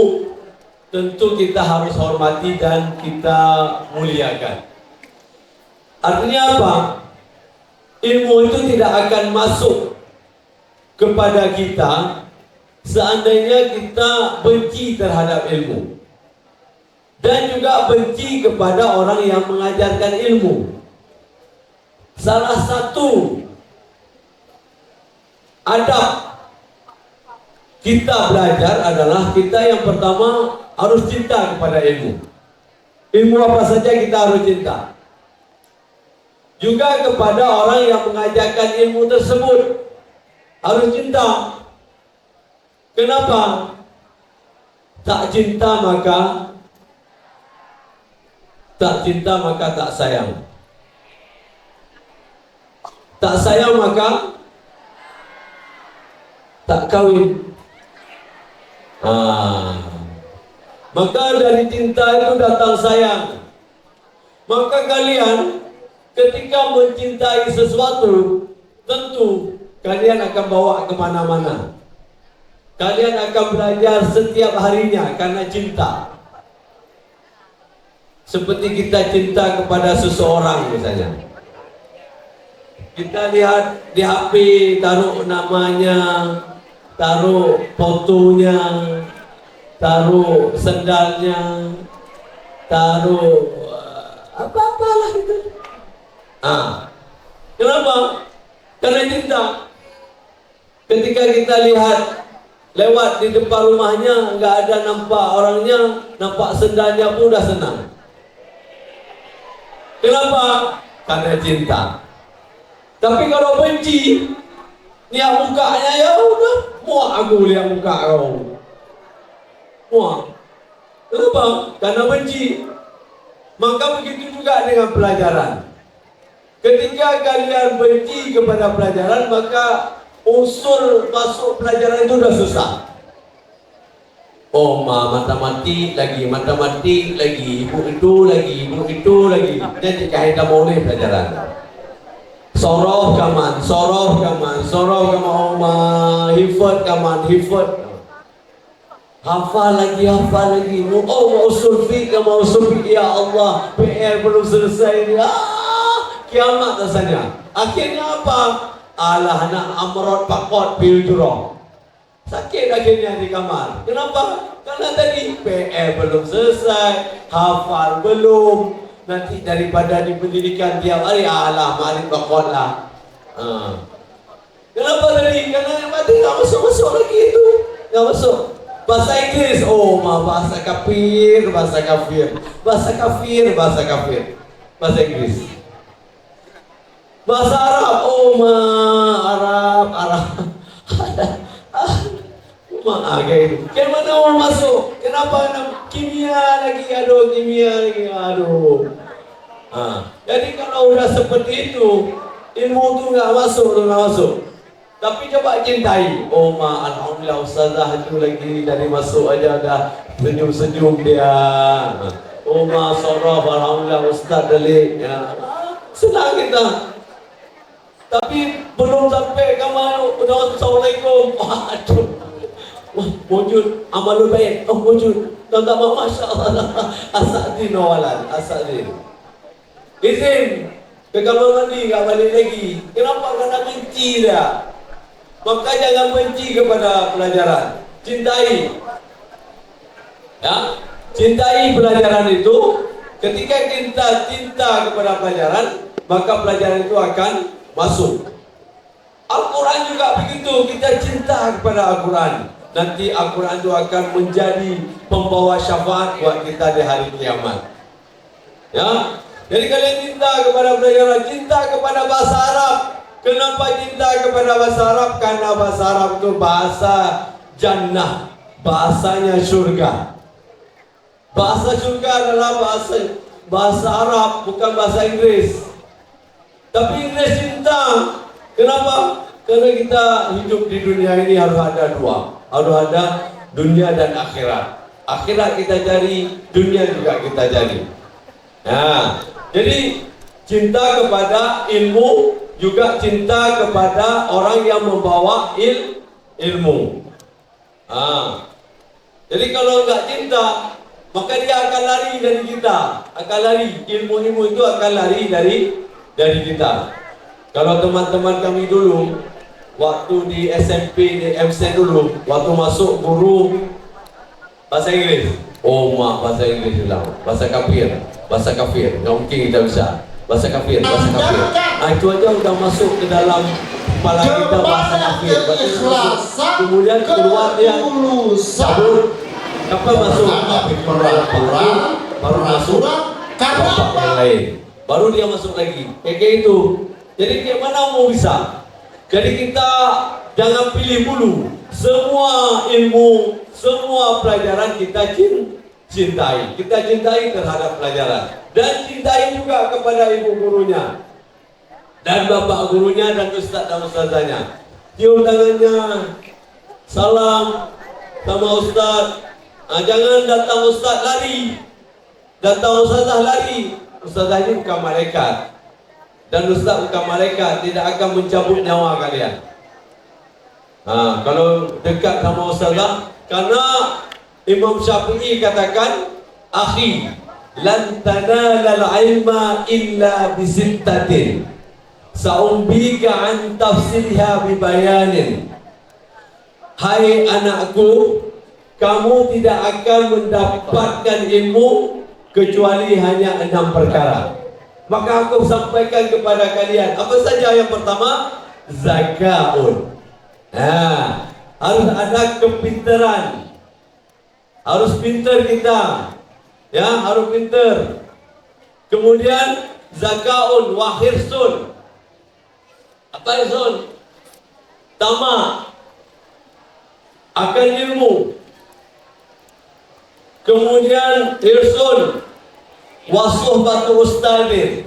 Speaker 1: tentu kita harus hormati dan kita muliakan. Artinya apa? Ilmu itu tidak akan masuk kepada kita seandainya kita benci terhadap ilmu dan juga benci kepada orang yang mengajarkan ilmu. Salah satu adab kita belajar adalah kita yang pertama harus cinta kepada ilmu. Ilmu apa saja kita harus cinta. Juga kepada orang yang mengajarkan ilmu tersebut harus cinta. Kenapa? Tak cinta maka tak sayang. Tak sayang maka tak kawin. Maka dari cinta itu datang sayang. Maka kalian ketika mencintai sesuatu, tentu kalian akan bawa kemana-mana. Kalian akan belajar setiap harinya karena cinta. Seperti kita cinta kepada seseorang misalnya. Kita lihat di HP, taruh namanya, taruh fotonya, taruh sendalnya, taruh apa-apalah itu. Kenapa? Karena cinta. Ketika kita lihat lewat di depan rumahnya, nggak ada nampak orangnya, nampak sendalnya pun udah senang. Kenapa? Karena cinta. Tapi kalau benci, lihat mukanya, ya udah, muak aku lihat muka kau. Muak. Kenapa? Karena benci. Maka begitu juga dengan pelajaran. Ketika kalian benci kepada pelajaran, maka unsur masuk pelajaran itu sudah susah. Matematik lagi, ibu itu lagi. Jadi kita boleh pelajaran. Soroh kaman, hifat kaman. Hafal lagi. Mau usul fiqh, ya Allah, PR belum selesai. Kiamat rasanya. Akhirnya apa? Alah nak amrot pakot piljuroh. Sakit akhirnya di kamar. Kenapa? Karena tadi PR belum selesai, hafal belum. Nanti daripada di pendidikan tiap hari, alah mari pakot lah. Kenapa tadi? Karena yang mati nggak masuk lagi itu, nggak masuk. Bahasa Inggris, bahasa kafir. Bahasa Inggris. Bahasa Arab, Arab. Kayak mana mau masuk? Kenapa? Kimia lagi, aduh. Jadi kalau udah seperti itu, ilmu itu nggak masuk. Tapi coba cintai. Alhamdulillah ustazah itu lagi dari masuk aja dah senyum dia. Sorof, alhamdulillah ustaz delik. Senang kita. Tapi belum sampai kamu udah assalamualaikum. Wujud amalul baik. Wujud. Tak masya Allah. Asadi nawalan. Izin ke kamar mandi, nggak balik lagi. Kenapa? Karena benci dia. Maka jangan benci kepada pelajaran. Cintai. Ya, cintai pelajaran itu. Ketika kita cinta kepada pelajaran, maka pelajaran itu akan masuk. Al-Quran juga begitu. Kita cinta kepada Al-Quran. Nanti Al-Quran itu akan menjadi pembawa syafaat buat kita di hari kiamat. Ya. Jadi kalian cinta kepada pelajaran, cinta kepada bahasa Arab. Kenapa cinta kepada bahasa Arab? Karena bahasa Arab itu bahasa jannah, bahasanya surga. Bahasa surga adalah bahasa Arab, bukan bahasa Inggris. Tapi Inggris cinta. Kenapa? Karena kita hidup di dunia ini harus ada dua. Harus ada dunia dan akhirat. Akhirat kita cari, dunia juga kita cari. Nah, jadi cinta kepada ilmu, juga cinta kepada orang yang membawa ilmu. Jadi kalau nggak cinta, maka dia akan lari dari kita, akan lari. Ilmu itu akan lari dari kita. Kalau teman-teman kami dulu waktu di SMP di MC dulu, waktu masuk guru bahasa Inggris. Oh mak, bahasa Inggris bilang, bahasa kafir, nggak mungkin kita bisa. Bahasa kafir. Itu aja udah masuk ke dalam kepala kita bahasa kafir. Kemudian keluar dia cabut, apa masuk? Baru masuk bapak yang lain. Baru dia masuk lagi. Kayak itu. Jadi kayak mana mau bisa? Jadi kita jangan pilih dulu. Semua ilmu, semua pelajaran kita cintai. Kita cintai terhadap pelajaran. Dan cintai juga kepada ibu gurunya. Dan bapak gurunya dan ustaz dan ustazanya. Cium tangannya. Salam sama ustaz. Jangan datang ustaz lari. Datang ustazah lari. Ustazah ini bukan malaikat. Dan ustaz bukan malaikat, tidak akan mencabut nyawa kalian. Kalau dekat sama ustazah, karena Imam Syafi'i katakan, akhi, lan tanalal ilma illa bisittatin. Sa'umbika an tafsirha bibayanin. Hai anakku, kamu tidak akan mendapatkan ilmu kecuali hanya 6 perkara. Maka aku sampaikan kepada kalian. Apa saja? Yang pertama, zakaun. Harus ada kepintaran. Harus pintar kita. Ya, harus pintar. Kemudian zakaun wa hirsun. Apa hirsun? Tamak akan ilmu. Kemudian hirsun wa suhbatu ustadzin,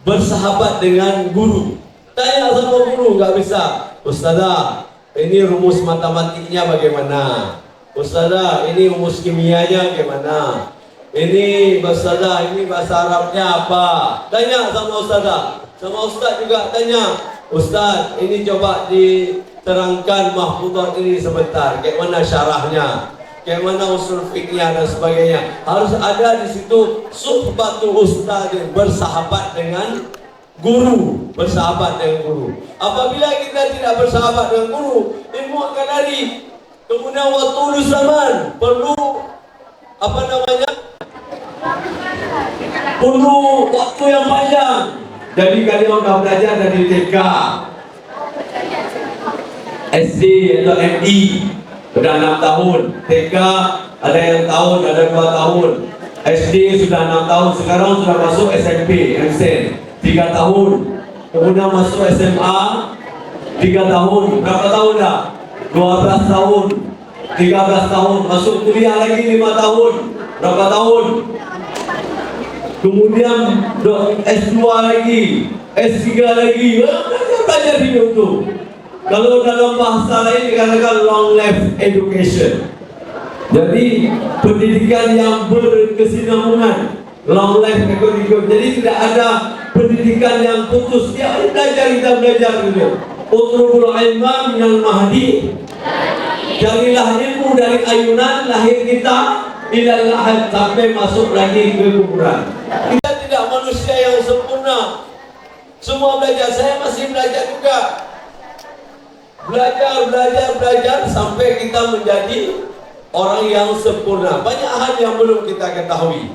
Speaker 1: bersahabat dengan guru. Tanya sama guru, nggak bisa. Ustazah, ini rumus matematiknya bagaimana? Ustazah, ini rumus kimianya bagaimana? Ini Ustazah, ini bahasa Arabnya apa? Tanya sama ustazah. Sama ustaz juga tanya. Ustaz, ini coba diterangkan mahfudhat ini sebentar. Kayak mana syarahnya? Kayak mana usul fikihnya dan sebagainya. Harus ada di situ suhbatu ustadzin, bersahabat dengan guru, bersahabat dengan guru. Apabila kita tidak bersahabat dengan guru, ilmu akan lari. Kemudian waktu zaman perlu apa namanya? Perlu waktu yang panjang. Jadi kalian sudah belajar dari TK, SD atau MI. Sudah 6 tahun, TK ada yang tahun, ada 2 tahun, SD sudah 6 tahun, sekarang sudah masuk SMP, MSN 3 tahun, kemudian masuk SMA 3 tahun, berapa tahun dah? 12 tahun, 13 tahun, masuk kuliah lagi 5 tahun, berapa tahun? Kemudian S2 lagi, S3 lagi, belajar hidup tu. Kalau dalam bahasa lain dikatakan long life education. Jadi pendidikan yang berkesinambungan, long life education. Jadi tidak ada pendidikan yang putus. Ya kita belajar dulu. Utlubul ilma minal mahdi. Carilah ilmu dari ayunan lahir kita ilal lahad, sampai masuk lagi ke kuburan. Kita tidak manusia yang sempurna. Semua belajar, saya masih belajar juga. Belajar sampai kita menjadi orang yang sempurna. Banyak hal yang belum kita ketahui.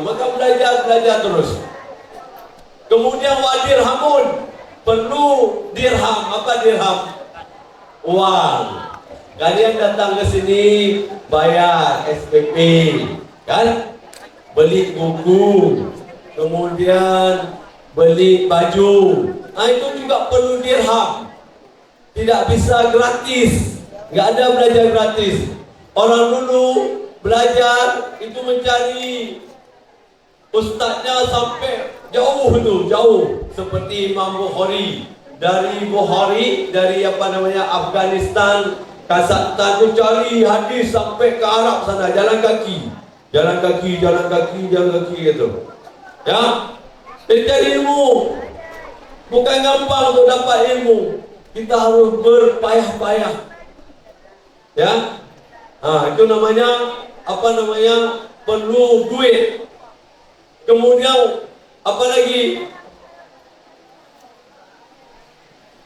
Speaker 1: Maka belajar terus. Kemudian wadirhamun, perlu dirham. Apa dirham? Uang. Kalian datang ke sini bayar SPP, kan? Beli buku, kemudian beli baju. Itu juga perlu dirham. Tidak bisa gratis. Nggak ada belajar gratis. Orang dulu belajar itu mencari ustadznya sampai jauh. Seperti Imam Bukhari. Dari Afghanistan, Kazakhstan, itu cari hadis sampai ke Arab sana, jalan kaki gitu. Ya, cari ilmu. Bukan gampang untuk dapat ilmu. Kita harus berpayah-payah. Ya, itu namanya perlu duit. Kemudian apa lagi?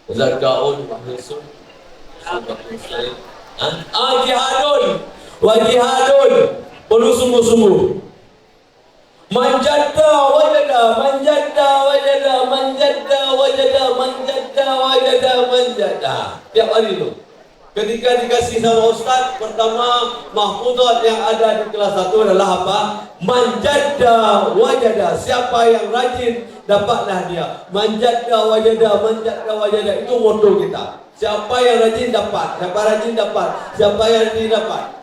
Speaker 1: Zat gaun mahsul. Jihadun wa jihadun, perlu sungguh-sungguh. Manjada wajada, manjada wajada, manjada wajada, manjada wajada, manjada. Tiap hari itu. Ketika dikasih sama Ustaz, pertama mahfudzat yang ada di kelas 1 adalah apa? Manjada wajada. Siapa yang rajin, dapatlah dia. Manjada wajada, manjada wajada. Itu motto kita. Siapa yang rajin dapat, siapa rajin dapat, siapa yang rajin dapat.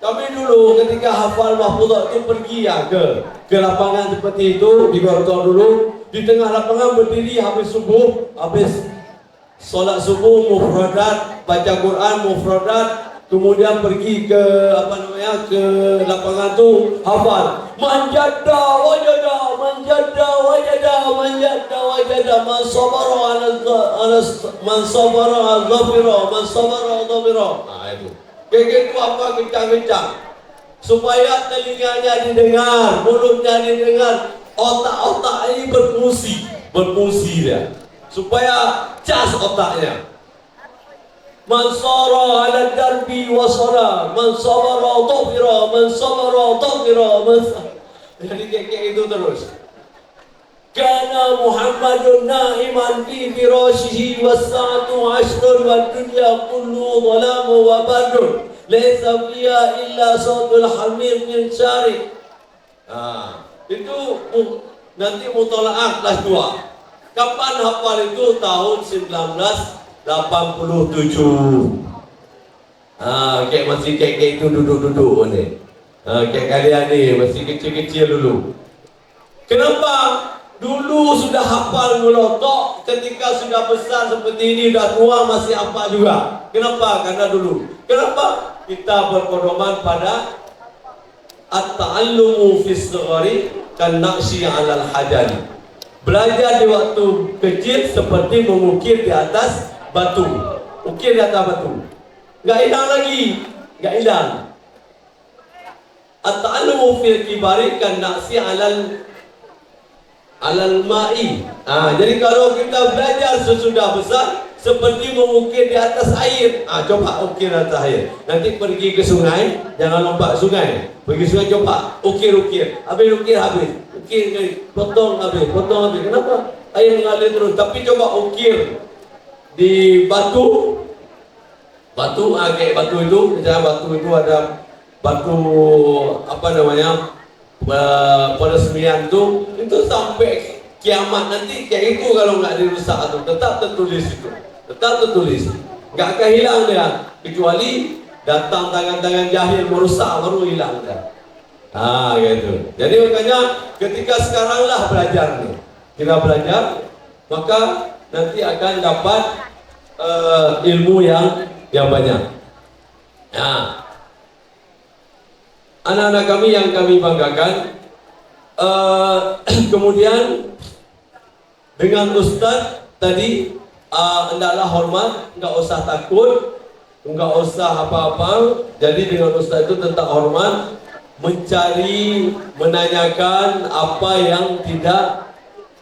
Speaker 1: Kami dulu ketika hafal mahfudzat itu pergi ya ke lapangan seperti itu di Gortor dulu. Di tengah lapangan berdiri habis subuh, habis solat subuh mufradat, baca Quran mufradat, kemudian pergi ke ke lapangan tu hafal manjada wajada, manjada wajada, manjada wajada, man sabara ala man sabara al-dhafira, man sabara al-dhafira. Itu kayak gitu apa kencang-kencang supaya telinganya didengar, mulutnya didengar, otak-otak ini berfungsi dia supaya cas otaknya. Man sara ala darbi wa sara, man sabara dhafira, man sabara dhafira, jadi kayak itu terus. Kana Muhammadun na'iman fi firashihi was-sa'atu 'ashrun wad dunya kullu dhalamu wa badrun laysa fiha illa sawtul hamir min syari. Itu nanti mutalaah kelas 2. Kapan hafal itu? Tahun 1987. Kayak masih kayak itu duduk-duduk ni. Kayak kalian ni masih kecil-kecil dulu. Kenapa? Dulu sudah hafal melotok, ketika sudah besar seperti ini, sudah tua masih hafal juga. Kenapa? Karena dulu. Kenapa? Kita berpedoman pada at-ta'allumu fis shighari kan naqshi 'alal hajari. Belajar di waktu kecil seperti mengukir di atas batu. Ukir di atas batu. Enggak hilang lagi, enggak hilang. At-ta'allumu fil kibari kan naqshi 'alal ma'i. Jadi kalau kita belajar sesudah besar seperti mengukir di atas air. Coba ukir di atas air. Nanti pergi ke sungai, jangan lompat sungai. Pergi sungai coba ukir-ukir. Habis ukir habis. Ukir potong habis. Kenapa? Air mengalir terus. Tapi coba ukir di batu. Kayak batu itu, misalnya batu itu ada batu peresmian itu sampai kiamat nanti kayak itu kalau nggak dirusak atau tetap tertulis itu, nggak akan hilang dia kecuali datang tangan-tangan jahil merusak baru hilang dia. Gitu. Jadi makanya ketika sekaranglah belajar nih, kita belajar maka nanti akan dapat ilmu yang banyak. Anak-anak kami yang kami banggakan, kemudian dengan Ustadz tadi hendaklah hormat, enggak usah takut, enggak usah apa-apa. Jadi dengan Ustadz itu tetap hormat, mencari, menanyakan apa yang tidak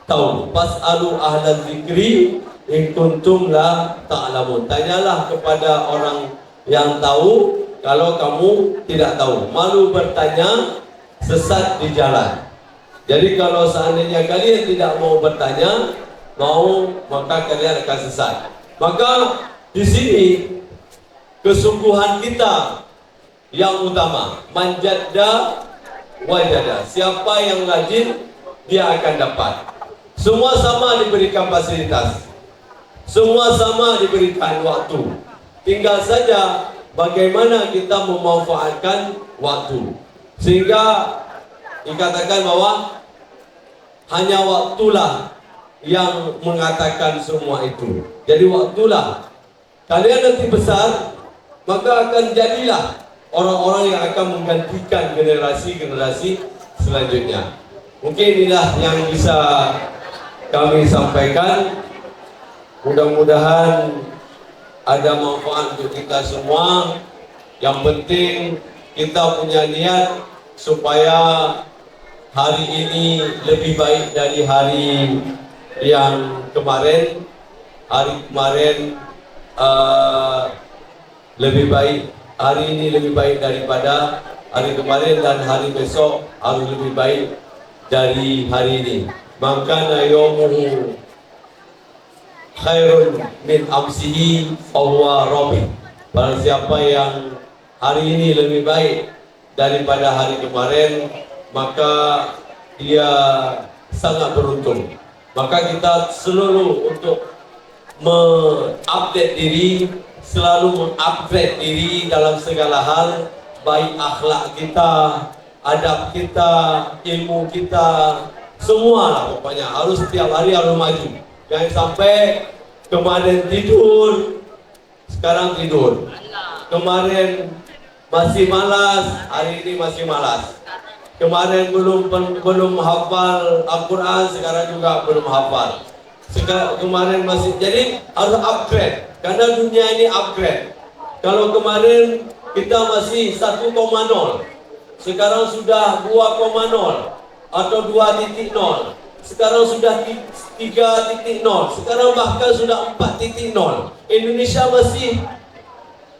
Speaker 1: tahu. Fas'alu ahlal dzikri in kuntum la ta'lamun. Tanyalah kepada orang yang tahu kalau kamu tidak tahu. Malu bertanya, sesat di jalan. Jadi kalau seandainya kalian tidak mau bertanya, maka kalian akan sesat. Maka di sini kesungguhan kita yang utama, manjada wajada. Siapa yang rajin, dia akan dapat. Semua sama diberikan fasilitas, semua sama diberikan waktu. Tinggal saja bagaimana kita memanfaatkan waktu, sehingga dikatakan bahwa hanya waktulah yang mengatakan semua itu. Jadi waktulah. Kalian nanti besar, maka akan jadilah orang-orang yang akan menggantikan generasi-generasi selanjutnya. Mungkin inilah yang bisa kami sampaikan. Mudah-mudahan ada manfaat untuk kita semua. Yang penting kita punya niat supaya hari ini lebih baik dari hari yang kemarin. hari kemarin lebih baik, hari ini lebih baik daripada hari kemarin, dan hari besok harus lebih baik dari hari ini. Maka yaumuhu khairun min amsihi fahuwa rabi. Barang siapa yang hari ini lebih baik daripada hari kemarin, maka dia sangat beruntung. Maka kita selalu untuk mengupdate diri, selalu mengupgrade diri dalam segala hal, baik akhlak kita, adab kita, ilmu kita, semua lah pokoknya harus setiap hari harus maju. Jangan sampai kemarin tidur, sekarang tidur. Kemarin masih malas, hari ini masih malas. Kemarin belum hafal Al-Quran, sekarang juga belum hafal. Kemarin masih, jadi harus upgrade, karena dunia ini upgrade. Kalau kemarin kita masih 1,0, sekarang sudah 2,0 atau 2.0, sekarang sudah 3.0, sekarang bahkan sudah 4.0. Indonesia masih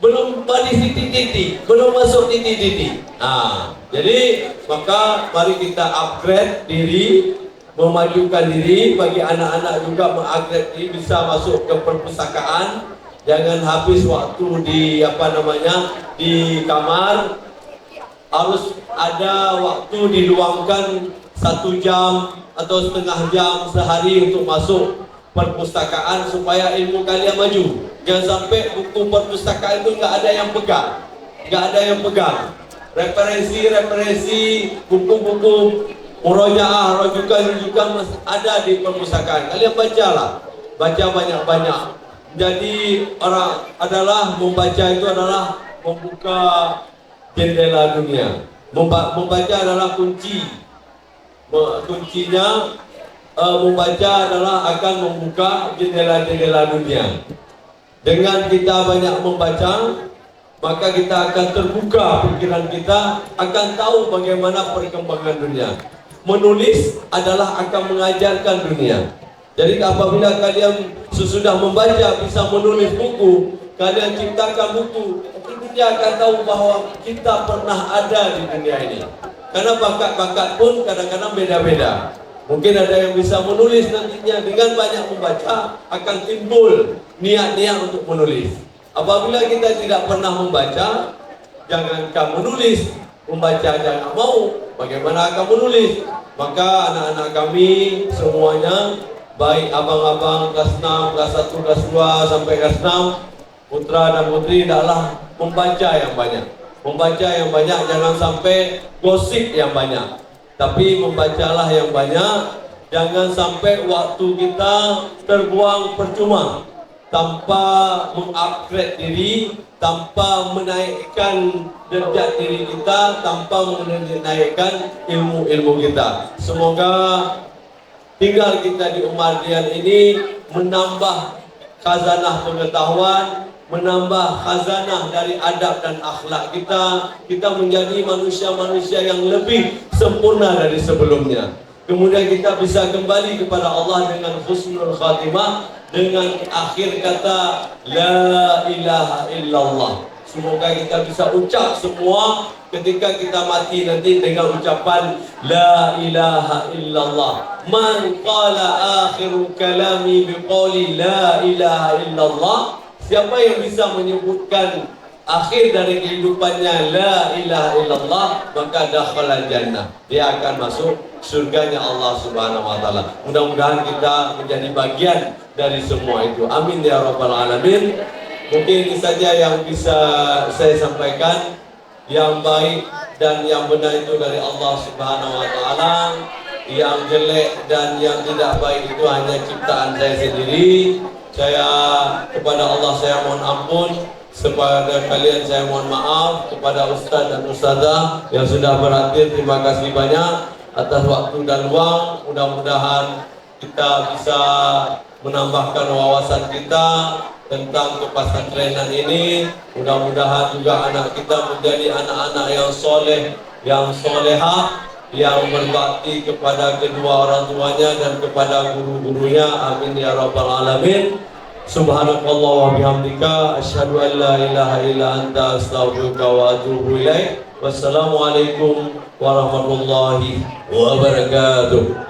Speaker 1: belum pada titik-titik, belum masuk titik-titik. Jadi maka mari kita upgrade diri, memajukan diri. Bagi anak-anak juga mengupgrade diri, bisa masuk ke perpustakaan. Jangan habis waktu di di kamar. Harus ada waktu diluangkan 1 jam atau setengah jam sehari untuk masuk perpustakaan supaya ilmu kalian maju. Jangan sampai buku perpustakaan itu nggak ada yang pegang, referensi buku-buku murojaah, rujukan ada di perpustakaan. Kalian bacalah, baca banyak-banyak. Jadi membaca itu adalah membuka jendela dunia. Membaca adalah kuncinya. Membaca adalah akan membuka jendela-jendela dunia. Dengan kita banyak membaca, maka kita akan terbuka pikiran kita, akan tahu bagaimana perkembangan dunia. Menulis adalah akan mengajarkan dunia. Jadi apabila kalian sesudah membaca bisa menulis buku, kalian ciptakan buku, dunia akan tahu bahwa kita pernah ada di dunia ini. Karena bakat-bakat pun kadang-kadang beda-beda. Mungkin ada yang bisa menulis nantinya. Dengan banyak membaca akan timbul niat-niat untuk menulis. Apabila kita tidak pernah membaca, jangankan menulis, membaca jangan mau, bagaimana akan menulis? Maka anak-anak kami semuanya, baik abang-abang kelas 6, kelas 1, kelas 2 sampai kelas 6, putra dan putri, hendaklah membaca yang banyak. Membaca yang banyak, jangan sampai gosip yang banyak. Tapi membacalah yang banyak, jangan sampai waktu kita terbuang percuma tanpa mengupgrade diri, tanpa menaikkan derajat diri kita, tanpa menaikkan ilmu-ilmu kita. Semoga tinggal kita di Umardian ini menambah khazanah pengetahuan, menambah khazanah dari adab dan akhlak kita. Kita menjadi manusia-manusia yang lebih sempurna dari sebelumnya. Kemudian kita bisa kembali kepada Allah dengan husnul khatimah, dengan akhir kata La ilaha illallah. Semoga kita bisa ucap semua ketika kita mati nanti dengan ucapan La ilaha illallah. Man qala akhiru kalami biqawli La ilaha illallah. Siapa yang bisa menyebutkan akhir dari kehidupannya La ilaha illallah, maka dakhala jannah, dia akan masuk surganya Allah Subhanahu wa taala. Mudah-mudahan kita menjadi bagian dari semua itu. Amin ya rabbal alamin. Mungkin ini saja yang bisa saya sampaikan. Yang baik dan yang benar itu dari Allah Subhanahu wa taala. Yang jelek dan yang tidak baik itu hanya ciptaan saya sendiri. Kepada Allah saya mohon ampun, kepada kalian saya mohon maaf, kepada ustaz dan ustazah yang sudah berhadir, terima kasih banyak atas waktu dan ruang. Mudah-mudahan kita bisa menambahkan wawasan kita tentang kepesantrenan ini. Mudah-mudahan juga anak kita menjadi anak-anak yang soleh, yang solehah, yang berbakti kepada kedua orang tuanya dan kepada guru-gurunya. Amin ya rabbal alamin. Subhanakallah wa bihamdika asyhadu an la ilaha illa anta astaghfiruka wa atubu ilaik. Wassalamualaikum warahmatullahi wabarakatuh.